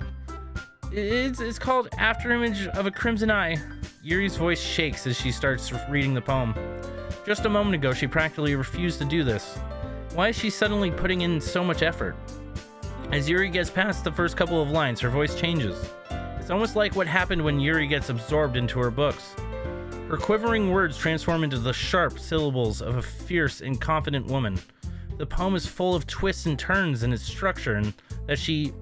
It's called Afterimage of a Crimson Eye. Yuri's voice shakes as she starts reading the poem. Just a moment ago, she practically refused to do this. Why is she suddenly putting in so much effort? As Yuri gets past the first couple of lines, her voice changes. It's almost like what happened when Yuri gets absorbed into her books. Her quivering words transform into the sharp syllables of a fierce and confident woman. The poem is full of twists and turns in its structure, and that she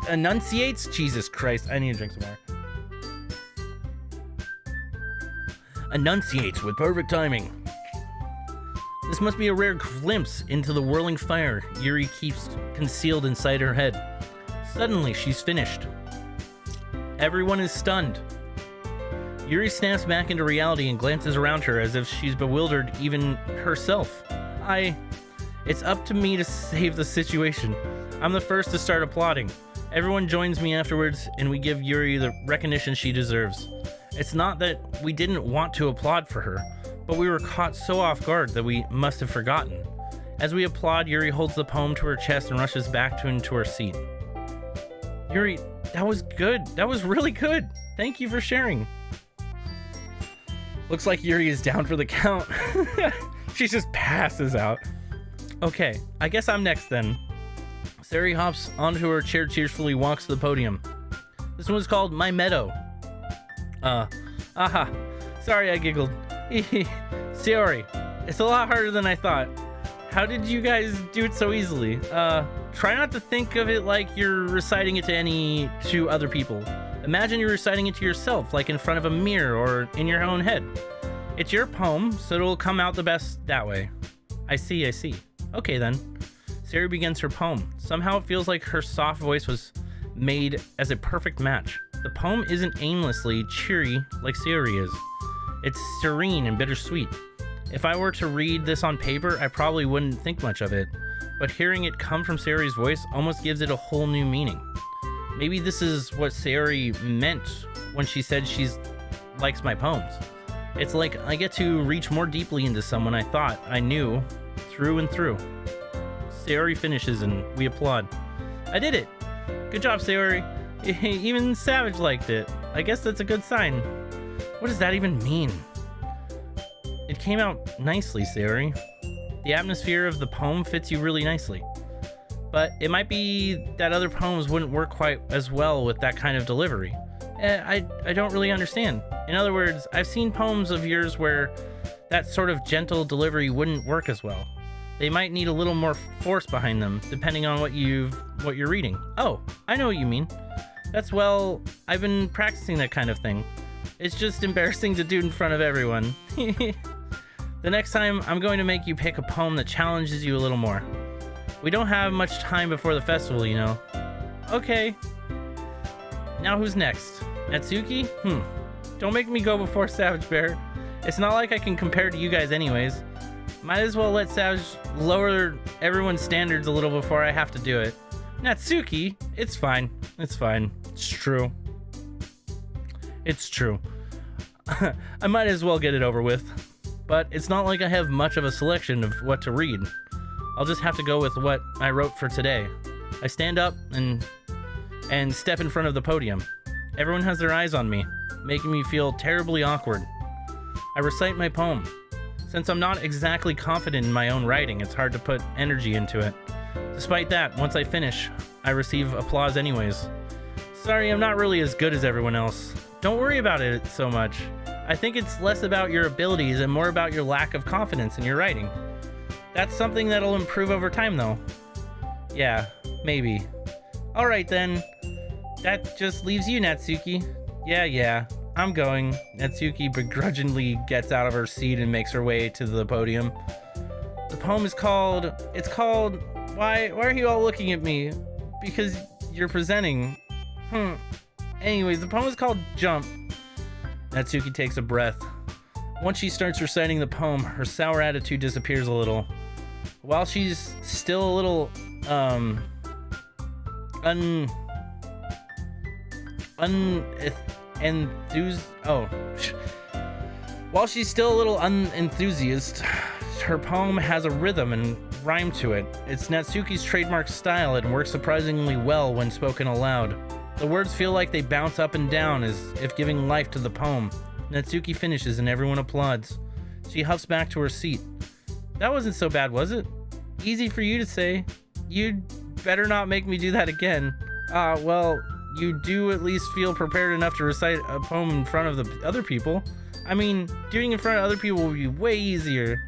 enunciates. Jesus Christ, I need to drink some more. Enunciates with perfect timing. This must be a rare glimpse into the whirling fire Yuri keeps concealed inside her head. Suddenly, she's finished. Everyone is stunned. Yuri snaps back into reality and glances around her as if she's bewildered even herself. It's up to me to save the situation. I'm the first to start applauding. Everyone joins me afterwards, and we give Yuri the recognition she deserves. It's not that we didn't want to applaud for her, but we were caught so off guard that we must have forgotten. As we applaud, Yuri holds the poem to her chest and rushes back into her seat. Yuri, That was good. That was really good. Thank you for sharing. Looks like Yuri is down for the count. She just passes out. Okay, I guess I'm next then. Sari hops onto her chair, cheerfully walks to the podium. This one's called My Meadow. Sorry, I giggled. Sorry. It's a lot harder than I thought. How did you guys do it so easily? Try not to think of it like you're reciting it to other people. Imagine you're reciting it to yourself, like in front of a mirror or in your own head. It's your poem, so it'll come out the best that way. I see. Okay then. Sari begins her poem. Somehow it feels like her soft voice was made as a perfect match. The poem isn't aimlessly cheery like Sari is. It's serene and bittersweet. If I were to read this on paper, I probably wouldn't think much of it, but hearing it come from Sari's voice almost gives it a whole new meaning. Maybe this is what Sari meant when she said she's likes my poems. It's like I get to reach more deeply into someone I thought I knew through and through. Sari finishes and we applaud. I did it! Good job, Sari. Even Savage liked it. I guess that's a good sign. What does that even mean? It came out nicely, Sari. The atmosphere of the poem fits you really nicely. But it might be that other poems wouldn't work quite as well with that kind of delivery. I don't really understand. In other words, I've seen poems of yours where that sort of gentle delivery wouldn't work as well. They might need a little more force behind them, depending on what you're reading. Oh, I know what you mean. Well, I've been practicing that kind of thing. It's just embarrassing to do in front of everyone. The next time, I'm going to make you pick a poem that challenges you a little more. We don't have much time before the festival, you know. Okay. Now who's next? Natsuki? Don't make me go before Savage Bear. It's not like I can compare to you guys anyways. Might as well let Savage lower everyone's standards a little before I have to do it. Natsuki? It's fine. It's true. It's true. I might as well get it over with. But it's not like I have much of a selection of what to read. I'll just have to go with what I wrote for today. I stand up and step in front of the podium. Everyone has their eyes on me, making me feel terribly awkward. I recite my poem. Since I'm not exactly confident in my own writing, it's hard to put energy into it. Despite that, once I finish, I receive applause anyways. Sorry, I'm not really as good as everyone else. Don't worry about it so much. I think it's less about your abilities and more about your lack of confidence in your writing. That's something that'll improve over time though. Yeah, maybe. Alright then. That just leaves you, Natsuki. Yeah, I'm going. Natsuki begrudgingly gets out of her seat and makes her way to the podium. The poem is called... Why are you all looking at me? Because you're presenting. Anyways, the poem is called Jump. Natsuki takes a breath. Once she starts reciting the poem, her sour attitude disappears a little. While she's still a little, While she's still a little unenthusiast, her poem has a rhythm and rhyme to it. It's Natsuki's trademark style and works surprisingly well when spoken aloud. The words feel like they bounce up and down as if giving life to the poem. Natsuki finishes and everyone applauds. She huffs back to her seat. That wasn't so bad, was it? Easy for you to say. You'd better not make me do that again. Well, you do at least feel prepared enough to recite a poem in front of the other people. I mean, doing it in front of other people would be way easier.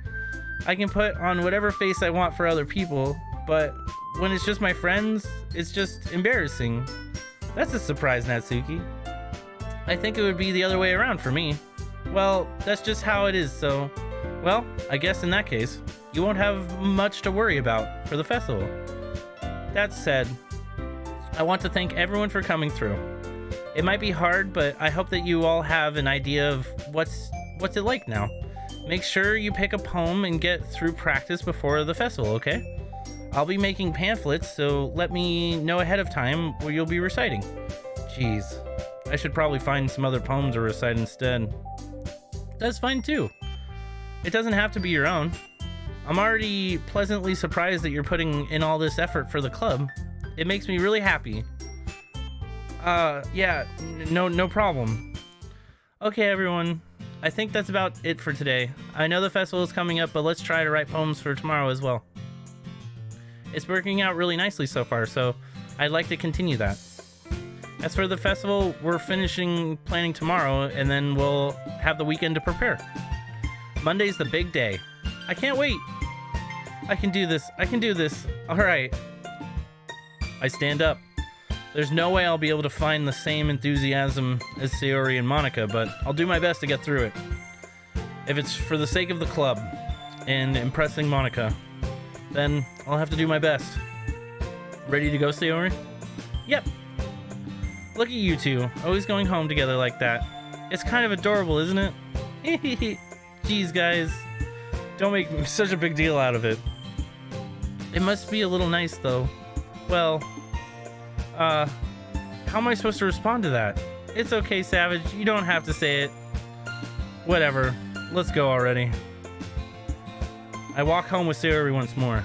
I can put on whatever face I want for other people, but when it's just my friends, it's just embarrassing. That's a surprise, Natsuki. I think it would be the other way around for me. Well, that's just how it is, so... Well, I guess in that case, you won't have much to worry about for the festival. That said, I want to thank everyone for coming through. It might be hard, but I hope that you all have an idea of what's it like now. Make sure you pick a poem and get through practice before the festival, okay? I'll be making pamphlets, so let me know ahead of time what you'll be reciting. Jeez, I should probably find some other poems to recite instead. That's fine too. It doesn't have to be your own. I'm already pleasantly surprised that you're putting in all this effort for the club. It makes me really happy. Yeah, no problem. Okay, everyone. I think that's about it for today. I know the festival is coming up, but let's try to write poems for tomorrow as well. It's working out really nicely so far, so I'd like to continue that. As for the festival, we're finishing planning tomorrow, and then we'll have the weekend to prepare. Monday's the big day. I can't wait. I can do this. I can do this. All right. I stand up. There's no way I'll be able to find the same enthusiasm as Sayori and Monica, but I'll do my best to get through it. If it's for the sake of the club and impressing Monica, then I'll have to do my best. Ready to go, Sayori? Yep. Look at you two, always going home together like that. It's kind of adorable, isn't it? Jeez, guys. Don't make such a big deal out of it. It must be a little nice, though. Well, how am I supposed to respond to that? It's okay, Savage. You don't have to say it. Whatever. Let's go already. I walk home with Sayori once more.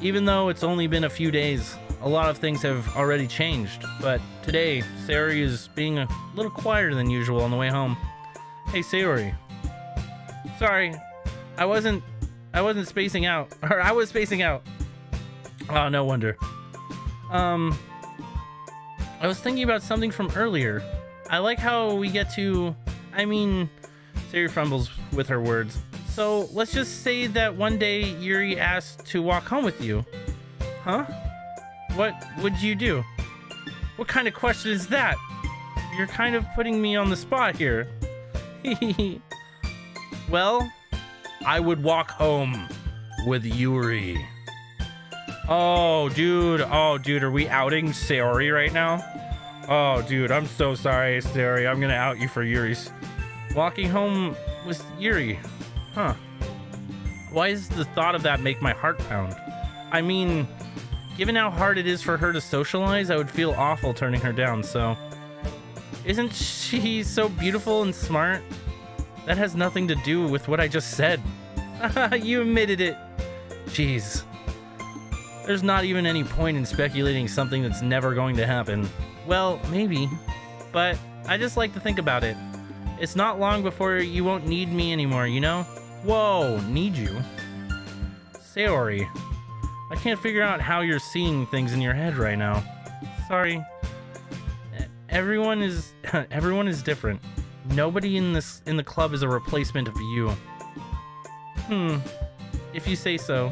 Even though it's only been a few days, a lot of things have already changed. But today, Sayori is being a little quieter than usual on the way home. Hey, Sayori. Sorry, I wasn't spacing out. Or I was spacing out. Oh, no wonder. I was thinking about something from earlier. I like how we get to... Sayori fumbles with her words. So, let's just say that one day Yuri asked to walk home with you. Huh? What would you do? What kind of question is that? You're kind of putting me on the spot here. Well, I would walk home with Yuri. Oh, dude, are we outing Sayori right now? Oh, dude, I'm so sorry, Sayori. I'm gonna out you for Yuri's. Walking home with Yuri. Huh. Why does the thought of that make my heart pound? I mean, given how hard it is for her to socialize, I would feel awful turning her down, so... Isn't she so beautiful and smart? That has nothing to do with what I just said. You admitted it. Jeez. There's not even any point in speculating something that's never going to happen. Well, maybe. But I just like to think about it. It's not long before you won't need me anymore, you know? Whoa, need you? Sayori, I can't figure out how you're seeing things in your head right now. Sorry. Everyone is different. Nobody in the club is a replacement of you. If you say so.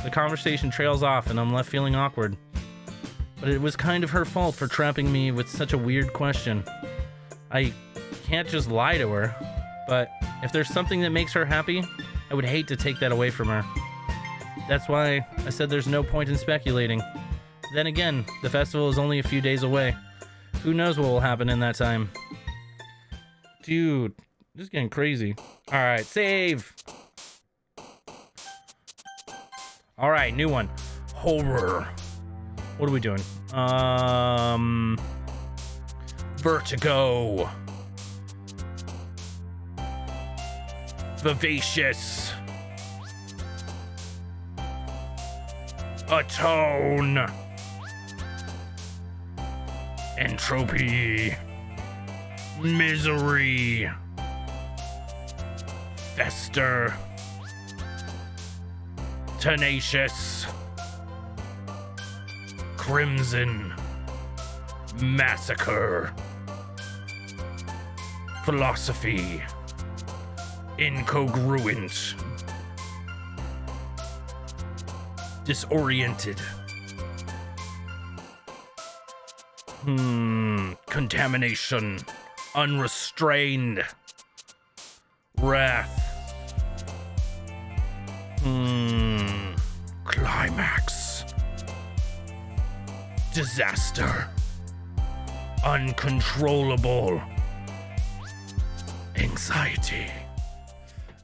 The conversation trails off and I'm left feeling awkward. But it was kind of her fault for trapping me with such a weird question. I can't just lie to her, but if there's something that makes her happy, I would hate to take that away from her. That's why I said there's no point in speculating. Then again, the festival is only a few days away. Who knows what will happen in that time? Dude, this is getting crazy. Alright, save! Alright, new one. Horror. What are we doing? Vertigo. Vivacious. Atone. Entropy. Misery. Fester. Tenacious. Crimson. Massacre. Philosophy. Incongruent. Disoriented. Contamination. Unrestrained. Wrath. Climax. Disaster. Uncontrollable. Anxiety.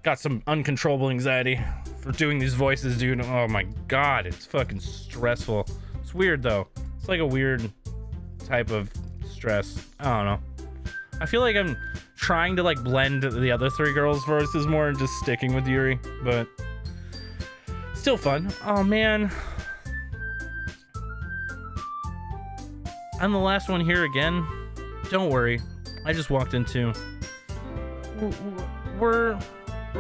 Got some uncontrollable anxiety for doing these voices, dude. Oh my god, it's fucking stressful. It's weird though. It's like a weird type of stress. I don't know. I feel like I'm trying to like blend the other three girls' voices more and just sticking with Yuri, but still fun. Oh man. I'm the last one here again. Don't worry. I just walked in too. Were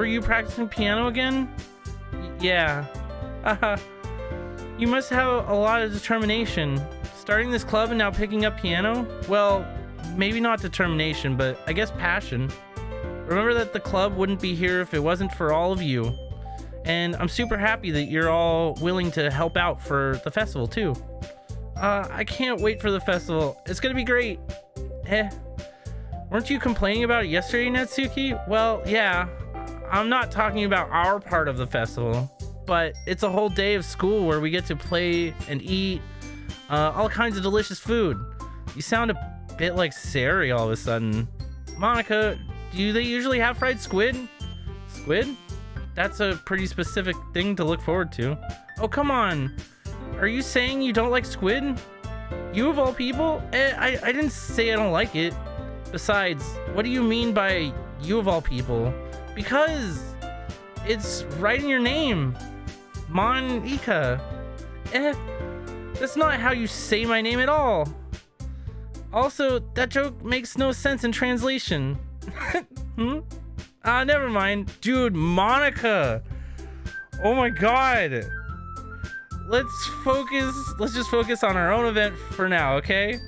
you practicing piano again? Yeah. You must have a lot of determination. Starting this club and now picking up piano? Well, maybe not determination, but I guess passion. Remember that the club wouldn't be here if it wasn't for all of you. And I'm super happy that you're all willing to help out for the festival too. I can't wait for the festival. It's gonna be great. Weren't you complaining about it yesterday, Natsuki? Well, yeah. I'm not talking about our part of the festival, but it's a whole day of school where we get to play and eat all kinds of delicious food. You sound a bit like Sari all of a sudden. Monica, do they usually have fried squid? Squid? That's a pretty specific thing to look forward to. Oh, come on. Are you saying you don't like squid? You of all people? I didn't say I don't like it. Besides, what do you mean by you of all people? Because it's right in your name. Monica. That's not how you say my name at all. Also, that joke makes no sense in translation. Never mind. Dude, Monica. Oh my god. Let's just focus on our own event for now, okay?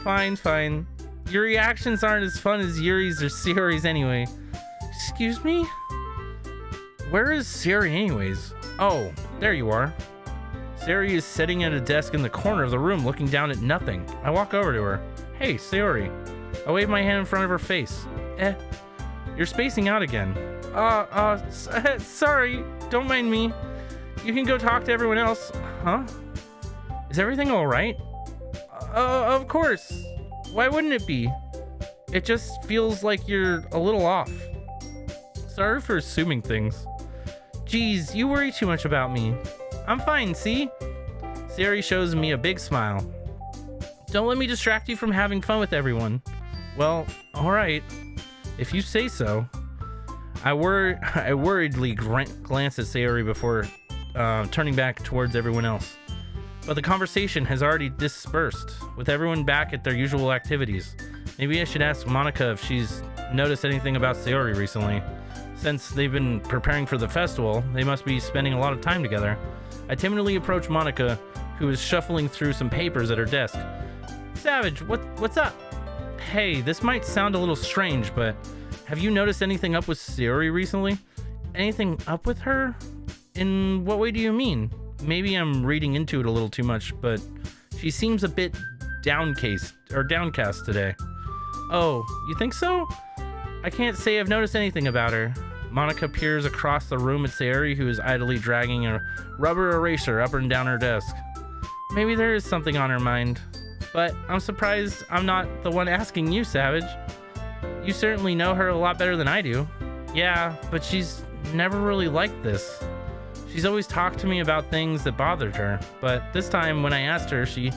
Fine. Your reactions aren't as fun as Yuri's or Sayori's anyway. Excuse me? Where is Sayori anyways? Oh, there you are. Sayori is sitting at a desk in the corner of the room looking down at nothing. I walk over to her. Hey, Sayori. I wave my hand in front of her face. You're spacing out again. Sorry. Don't mind me. You can go talk to everyone else. Huh? Is everything alright? Of course. Why wouldn't it be? It just feels like you're a little off. Sorry for assuming things. Geez, you worry too much about me. I'm fine, see? Sayori shows me a big smile. Don't let me distract you from having fun with everyone. Well, alright. If you say so. I worriedly glance at Sayori before turning back towards everyone else. But the conversation has already dispersed, with everyone back at their usual activities. Maybe I should ask Monica if she's noticed anything about Sayori recently. Since they've been preparing for the festival, they must be spending a lot of time together. I timidly approach Monica, who is shuffling through some papers at her desk. Savage, what's up? Hey, this might sound a little strange, but have you noticed anything up with Sayori recently? Anything up with her? In what way do you mean? Maybe I'm reading into it a little too much, but she seems a bit downcast today. Oh, you think so? I can't say I've noticed anything about her. Monica peers across the room at Sayori, who is idly dragging a rubber eraser up and down her desk. Maybe there is something on her mind, but I'm surprised I'm not the one asking you, Savage. You certainly know her a lot better than I do. Yeah, but she's never really liked this. She's always talked to me about things that bothered her, but this time when I asked her, she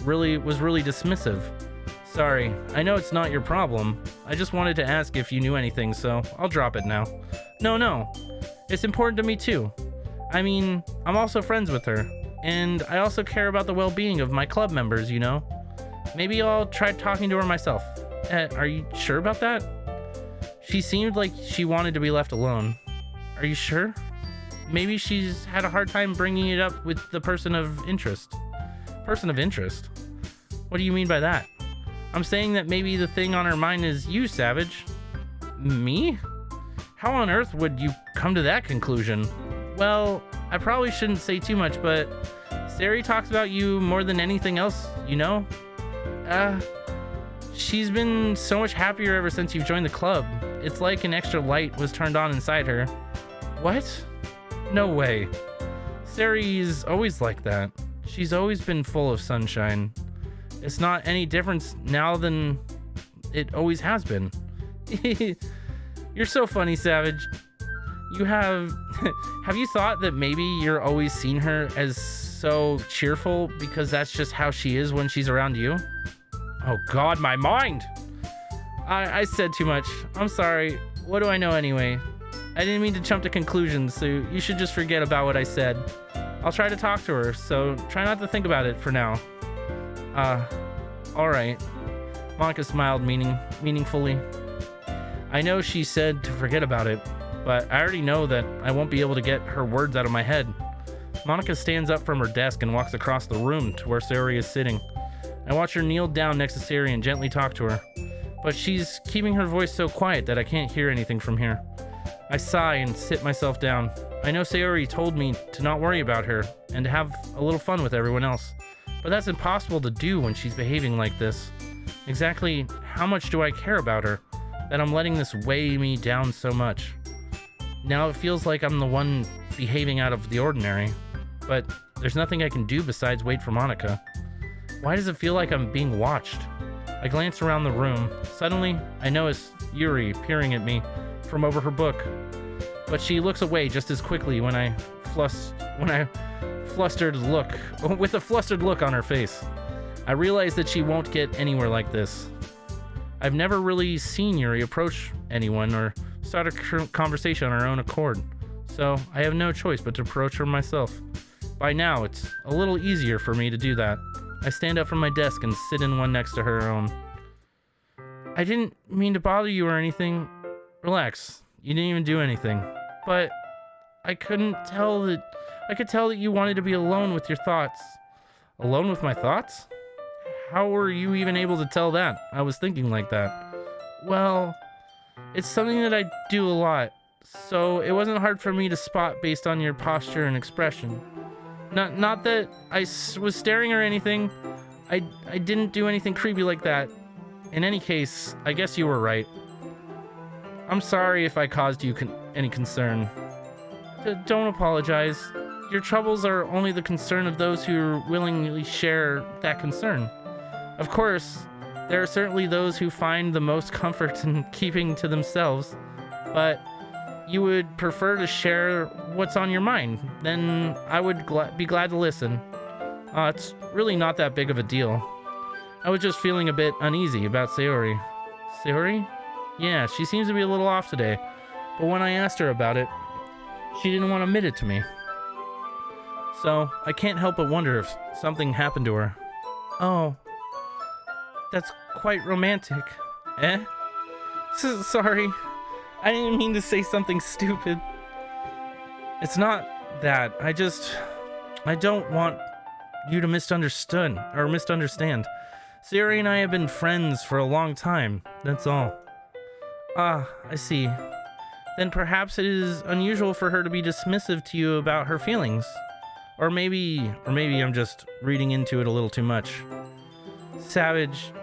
was really dismissive. Sorry, I know it's not your problem. I just wanted to ask if you knew anything, so I'll drop it now. No. It's important to me too. I mean, I'm also friends with her, and I also care about the well-being of my club members, you know? Maybe I'll try talking to her myself. Are you sure about that? She seemed like she wanted to be left alone. Are you sure? Maybe she's had a hard time bringing it up with the person of interest. Person of interest? What do you mean by that? I'm saying that maybe the thing on her mind is you, Savage. Me? How on earth would you come to that conclusion? Well, I probably shouldn't say too much, but Sayori talks about you more than anything else, you know? She's been so much happier ever since you've joined the club. It's like an extra light was turned on inside her. What? No way. Sayori's always like that. She's always been full of sunshine. It's not any different now than it always has been. You're so funny, Savage. You have you thought that maybe you're always seen her as so cheerful because that's just how she is when she's around you? Oh God, my mind! I said too much. I'm sorry. What do I know anyway? I didn't mean to jump to conclusions, so you should just forget about what I said. I'll try to talk to her, so try not to think about it for now. Alright. Monica smiled meaningfully. I know she said to forget about it, but I already know that I won't be able to get her words out of my head. Monica stands up from her desk and walks across the room to where Sayori is sitting. I watch her kneel down next to Sayori and gently talk to her, but she's keeping her voice so quiet that I can't hear anything from here. I sigh and sit myself down. I know Sayori told me to not worry about her and to have a little fun with everyone else, but that's impossible to do when she's behaving like this. Exactly how much do I care about her that I'm letting this weigh me down so much? Now it feels like I'm the one behaving out of the ordinary, but there's nothing I can do besides wait for Monica. Why does it feel like I'm being watched? I glance around the room. Suddenly, I notice Yuri peering at me from over her book, but she looks away just as quickly with a flustered look on her face. I realize that she won't get anywhere like this. I've never really seen Yuri approach anyone or start a conversation on her own accord, so I have no choice but to approach her myself. By now, it's a little easier for me to do that. I stand up from my desk and sit in one next to her own. I didn't mean to bother you or anything. Relax. You didn't even do anything. But I could tell that you wanted to be alone with your thoughts. Alone with my thoughts? How were you even able to tell that I was thinking like that? Well, it's something that I do a lot, so it wasn't hard for me to spot based on your posture and expression. Not that I was staring or anything. I didn't do anything creepy like that. In any case, I guess you were right. I'm sorry if I caused you any concern. Don't apologize. Your troubles are only the concern of those who willingly share that concern. Of course, there are certainly those who find the most comfort in keeping to themselves, but you would prefer to share what's on your mind, then I would be glad to listen. It's really not that big of a deal. I was just feeling a bit uneasy about Sayori. Sayori? Yeah, she seems to be a little off today, but when I asked her about it, she didn't want to admit it to me. So I can't help but wonder if something happened to her. Oh, that's quite romantic. Eh? Sorry. I didn't mean to say something stupid. It's not that. I don't want you to misunderstand. Sayori and I have been friends for a long time. That's all. Ah, I see. Then perhaps it is unusual for her to be dismissive to you about her feelings. Or maybe I'm just reading into it a little too much. Savage,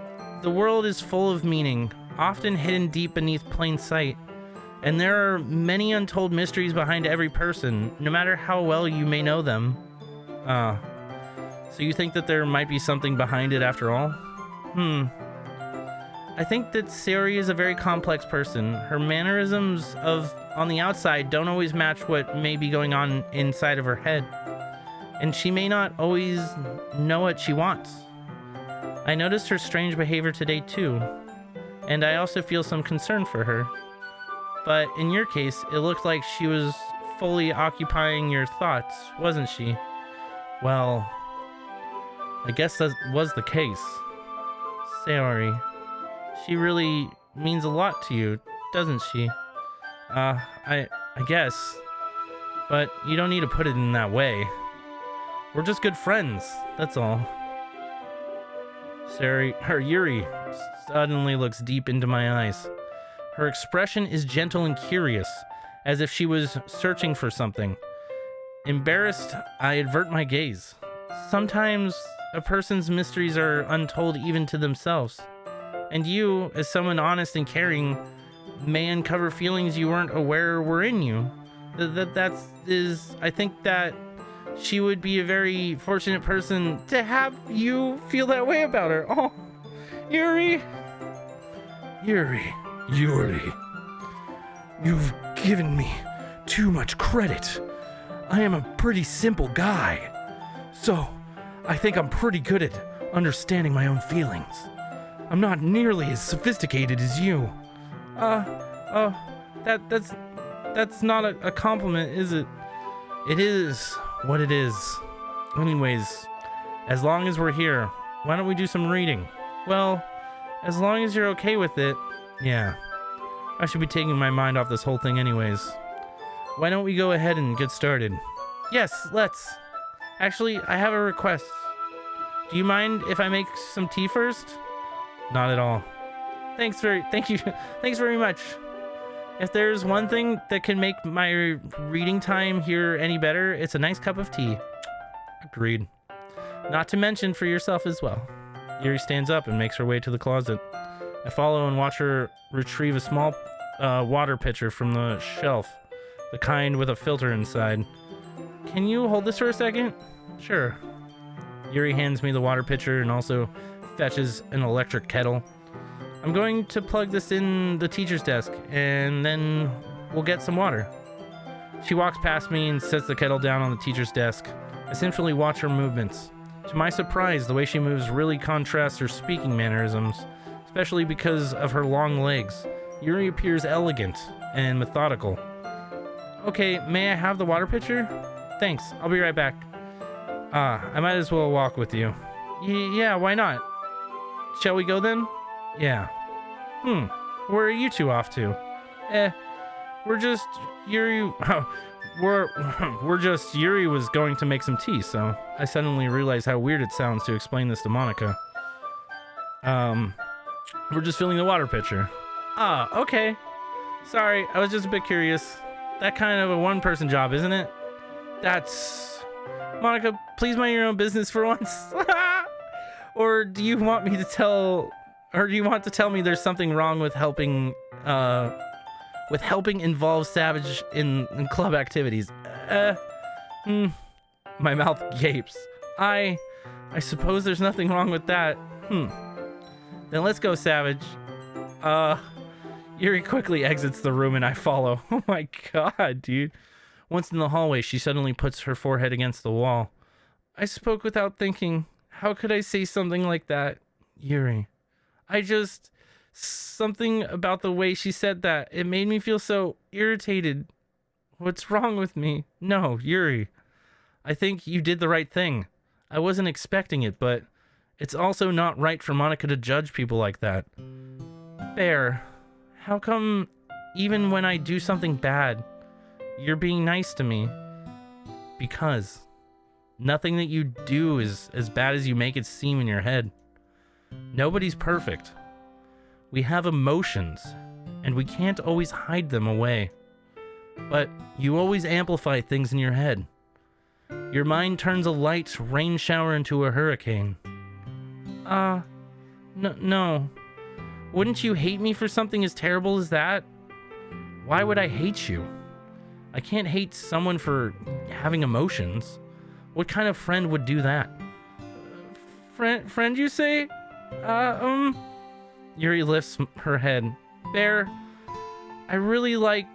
the world is full of meaning, often hidden deep beneath plain sight. And there are many untold mysteries behind every person, no matter how well you may know them. So you think that there might be something behind it after all? I think that Sayori is a very complex person. Her mannerisms on the outside don't always match what may be going on inside of her head. And she may not always know what she wants. I noticed her strange behavior today too, and I also feel some concern for her. But in your case, it looked like she was fully occupying your thoughts, wasn't she? Well, I guess that was the case. Sayori, she really means a lot to you, doesn't she? I guess. But you don't need to put it in that way. We're just good friends, that's all. Yuri suddenly looks deep into my eyes. Her expression is gentle and curious, as if she was searching for something. Embarrassed, I avert my gaze. Sometimes a person's mysteries are untold even to themselves. And you, as someone honest and caring, may uncover feelings you weren't aware were in you. I think that she would be a very fortunate person to have you feel that way about her. Oh, Yuri, you've given me too much credit. I am a pretty simple guy, so I think I'm pretty good at understanding my own feelings. I'm not nearly as sophisticated as you. That's not a compliment, is it? It is what it is. Anyways, as long as we're here, Why don't we do some reading? Well, as long as you're okay with it. Yeah. I should be taking my mind off this whole thing anyways. Why don't we go ahead and get started? Yes, let's. Actually, I have a request. Do you mind if I make some tea first? Not at all. Thank you. Thanks very much. If there's one thing that can make my reading time here any better, it's a nice cup of tea. Agreed. Not to mention for yourself as well. Yuri stands up and makes her way to the closet. I follow and watch her retrieve a small water pitcher from the shelf, the kind with a filter inside. Can you hold this for a second? Sure. Yuri hands me the water pitcher and also fetches an electric kettle. I'm going to plug this in the teacher's desk, and then we'll get some water. She walks past me and sets the kettle down on the teacher's desk. I simply watch her movements. To my surprise, the way she moves really contrasts her speaking mannerisms, especially because of her long legs. Yuri appears elegant and methodical. Okay, may I have the water pitcher? Thanks, I'll be right back. I might as well walk with you. Yeah, why not? Shall we go then? Yeah. Where are you two off to? We're just Yuri. We're just Yuri was going to make some tea, so I suddenly realized how weird it sounds to explain this to Monica. We're just filling the water pitcher. Okay. Sorry, I was just a bit curious. That kind of a one-person job, isn't it? Monica, please mind your own business for once. Or do you want to tell me there's something wrong with helping involve Savage in club activities? My mouth gapes. I suppose there's nothing wrong with that. Then let's go, Savage. Yuri quickly exits the room and I follow. Oh my god, dude. Once in the hallway, she suddenly puts her forehead against the wall. I spoke without thinking. How could I say something like that? Yuri. Something about the way she said that. It made me feel so irritated. What's wrong with me? No, Yuri. I think you did the right thing. I wasn't expecting it, but it's also not right for Monica to judge people like that. Bear, how come even when I do something bad, you're being nice to me? Because nothing that you do is as bad as you make it seem in your head. Nobody's perfect. We have emotions, and we can't always hide them away. But you always amplify things in your head. Your mind turns a light rain shower into a hurricane. No. Wouldn't you hate me for something as terrible as that? Why would I hate you? I can't hate someone for having emotions. What kind of friend would do that? Friend, you say? Yuri lifts her head. Bear, I really like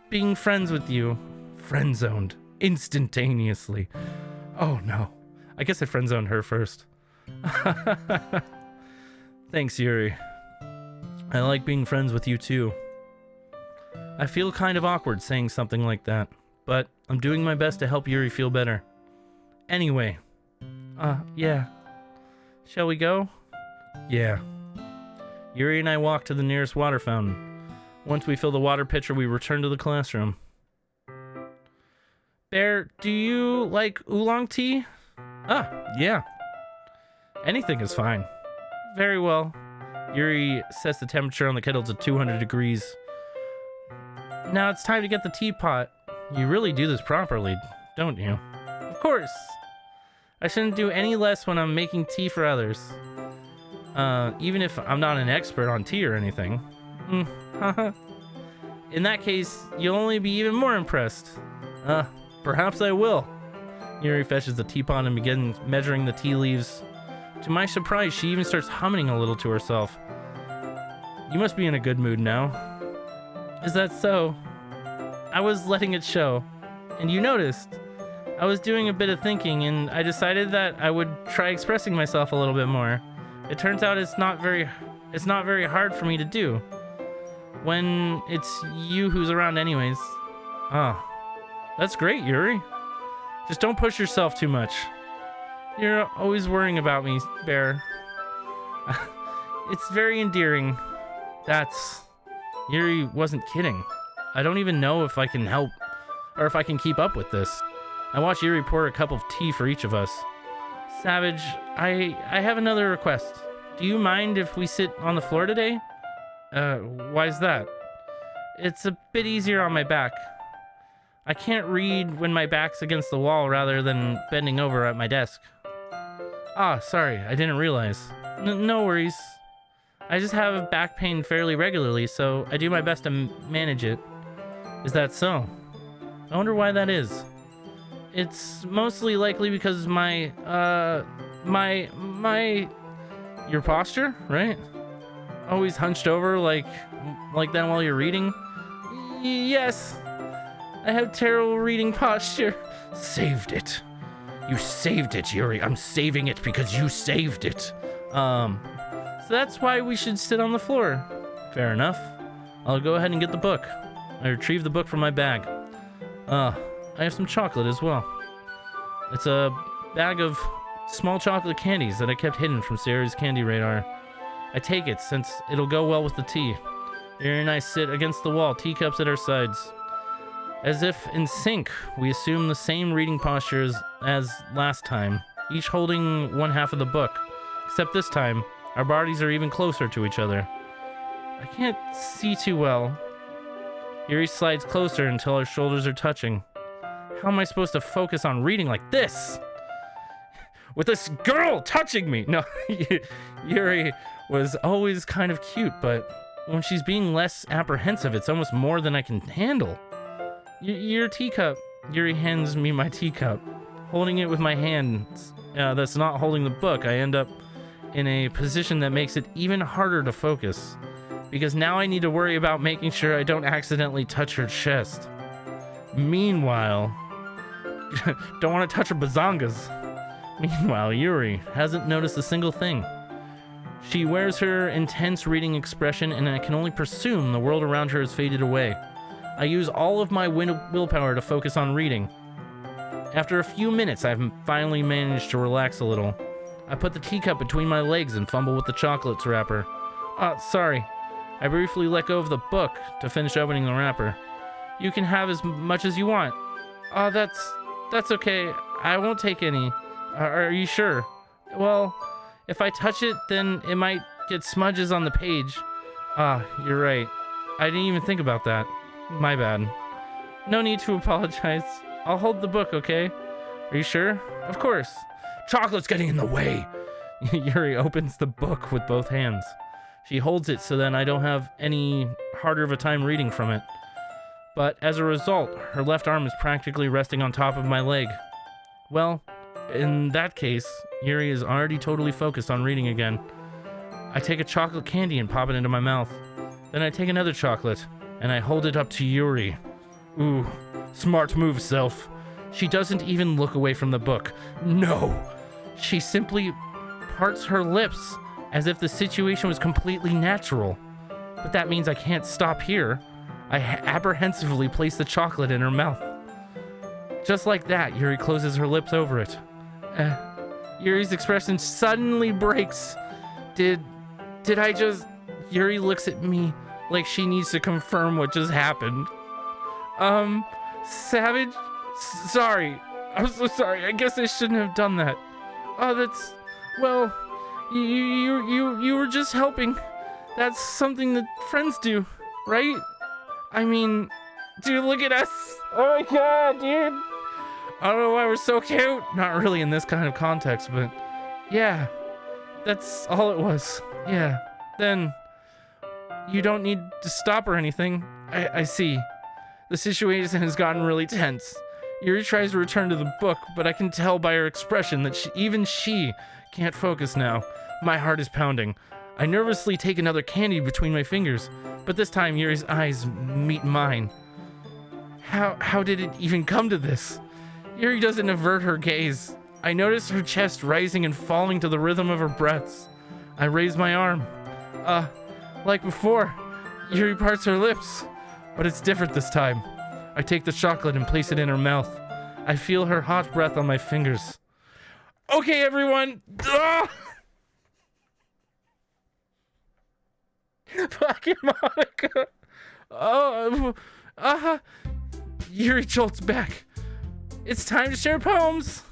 being friends with you. Friend-zoned. Instantaneously. Oh no. I guess I friend-zoned her first. Thanks, Yuri. I like being friends with you too. I feel kind of awkward saying something like that, but I'm doing my best to help Yuri feel better. Anyway. Yeah. Shall we go? Yeah. Yuri and I walk to the nearest water fountain. Once we fill the water pitcher, we return to the classroom. Bear, do you like oolong tea? Yeah. Anything is fine. Very well. Yuri sets the temperature on the kettle to 200 degrees. Now it's time to get the teapot. You really do this properly, don't you? Of course. I shouldn't do any less when I'm making tea for others. Even if I'm not an expert on tea or anything. In that case, you'll only be even more impressed. Perhaps I will. Yuri fetches the teapot and begins measuring the tea leaves. To my surprise, she even starts humming a little to herself. You must be in a good mood now. Is that so? I was letting it show. And you noticed. I was doing a bit of thinking and I decided that I would try expressing myself a little bit more. It turns out it's not very hard for me to do. When it's you who's around anyways. That's great, Yuri. Just don't push yourself too much. You're always worrying about me, Bear. It's very endearing. Yuri wasn't kidding. I don't even know if I can help or if I can keep up with this. I watch Yuri pour a cup of tea for each of us. Savage, I have another request. Do you mind if we sit on the floor today? Why is that? It's a bit easier on my back. I can't read when my back's against the wall rather than bending over at my desk. Ah, sorry, I didn't realize. No worries. I just have back pain fairly regularly, so I do my best to manage it. Is that so? I wonder why that is. It's mostly likely because your posture, right? Always hunched over like that while you're reading? Yes. I have terrible reading posture. Saved it. You saved it, Yuri. I'm saving it because you saved it. So that's why we should sit on the floor. Fair enough. I'll go ahead and get the book. I retrieve the book from my bag. I have some chocolate as well. It's a bag of small chocolate candies that I kept hidden from Sierra's candy radar. I take it since it'll go well with the tea. Yuri and I sit against the wall, teacups at our sides. As if in sync, we assume the same reading postures as last time, each holding one half of the book. Except this time, our bodies are even closer to each other. I can't see too well. Yuri slides closer until our shoulders are touching. How am I supposed to focus on reading like this? With this girl touching me! No, Yuri was always kind of cute, but when she's being less apprehensive, it's almost more than I can handle. Your teacup. Yuri hands me my teacup. Holding it with my hands that's not holding the book, I end up in a position that makes it even harder to focus. Because now I need to worry about making sure I don't accidentally touch her chest. Meanwhile, don't want to touch her bazongas. Meanwhile, Yuri hasn't noticed a single thing. She wears her intense reading expression, and I can only presume the world around her has faded away. I use all of my willpower to focus on reading. After a few minutes, I've finally managed to relax a little. I put the teacup between my legs and fumble with the chocolates wrapper. Sorry. I briefly let go of the book to finish opening the wrapper. You can have as much as you want. That's okay. I won't take any. Are you sure? Well, if I touch it, then it might get smudges on the page. You're right. I didn't even think about that. My bad. No need to apologize. I'll hold the book, okay? Are you sure? Of course. Chocolate's getting in the way. Yuri opens the book with both hands. She holds it so that I don't have any harder of a time reading from it. But as a result, her left arm is practically resting on top of my leg. Well, in that case, Yuri is already totally focused on reading again. I take a chocolate candy and pop it into my mouth. Then I take another chocolate, and I hold it up to Yuri. Ooh, smart move, self. She doesn't even look away from the book. No! She simply parts her lips as if the situation was completely natural. But that means I can't stop here. I apprehensively place the chocolate in her mouth. Just like that, Yuri closes her lips over it. Yuri's expression suddenly breaks. Did I just... Yuri looks at me like she needs to confirm what just happened. Savage? Sorry. I'm so sorry. I guess I shouldn't have done that. That's... Well, you were just helping. That's something that friends do, right? I mean, dude, look at us. Oh my god, dude. I don't know why we're so cute. Not really in this kind of context, but yeah, that's all it was. Yeah, then you don't need to stop or anything. I see. The situation has gotten really tense. Yuri tries to return to the book, but I can tell by her expression that even she can't focus now. My heart is pounding. I nervously take another candy between my fingers, but this time Yuri's eyes meet mine. How did it even come to this? Yuri doesn't avert her gaze. I notice her chest rising and falling to the rhythm of her breaths. I raise my arm. Like before, Yuri parts her lips, but it's different this time. I take the chocolate and place it in her mouth. I feel her hot breath on my fingers. Okay, everyone. Fucking Monica. Oh, Yuri jolts back. It's time to share poems.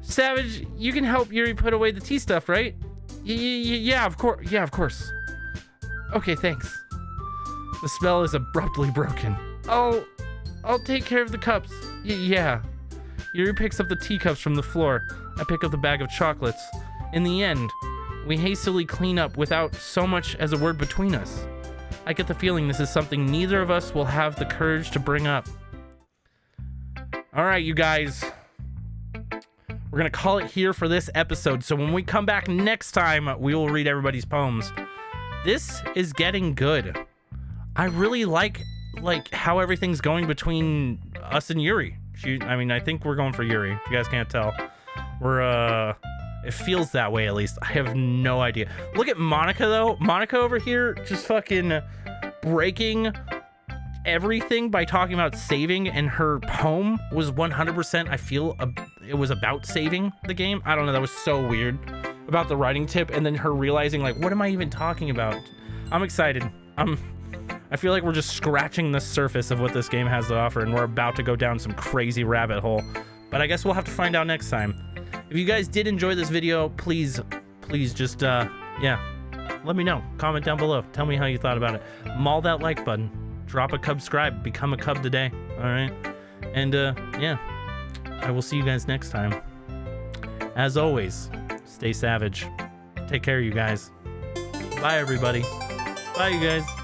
Savage, you can help Yuri put away the tea stuff, right? Yeah, of course. Yeah, of course. Okay, thanks. The spell is abruptly broken. I'll take care of the cups. Yeah. Yuri picks up the teacups from the floor. I pick up the bag of chocolates. In the end, we hastily clean up without so much as a word between us. I get the feeling this is something neither of us will have the courage to bring up. All right, you guys. We're going to call it here for this episode. So when we come back next time, we will read everybody's poems. This is getting good. I really like how everything's going between us and Yuri. I think we're going for Yuri. If you guys can't tell. It feels that way, at least. I have no idea. Look at Monica, though. Monica over here just fucking breaking everything by talking about saving, and her poem was 100%, I feel, it was about saving the game. I don't know, that was so weird about the writing tip, and then her realizing, like, what am I even talking about? I'm excited. I feel like we're just scratching the surface of what this game has to offer, and we're about to go down some crazy rabbit hole. But I guess we'll have to find out next time. If you guys did enjoy this video, please just, yeah, let me know. Comment down below. Tell me how you thought about it. Maul that like button. Drop a subscribe. Become a cub today. All right? And, yeah, I will see you guys next time. As always, stay savage. Take care, you guys. Bye, everybody. Bye, you guys.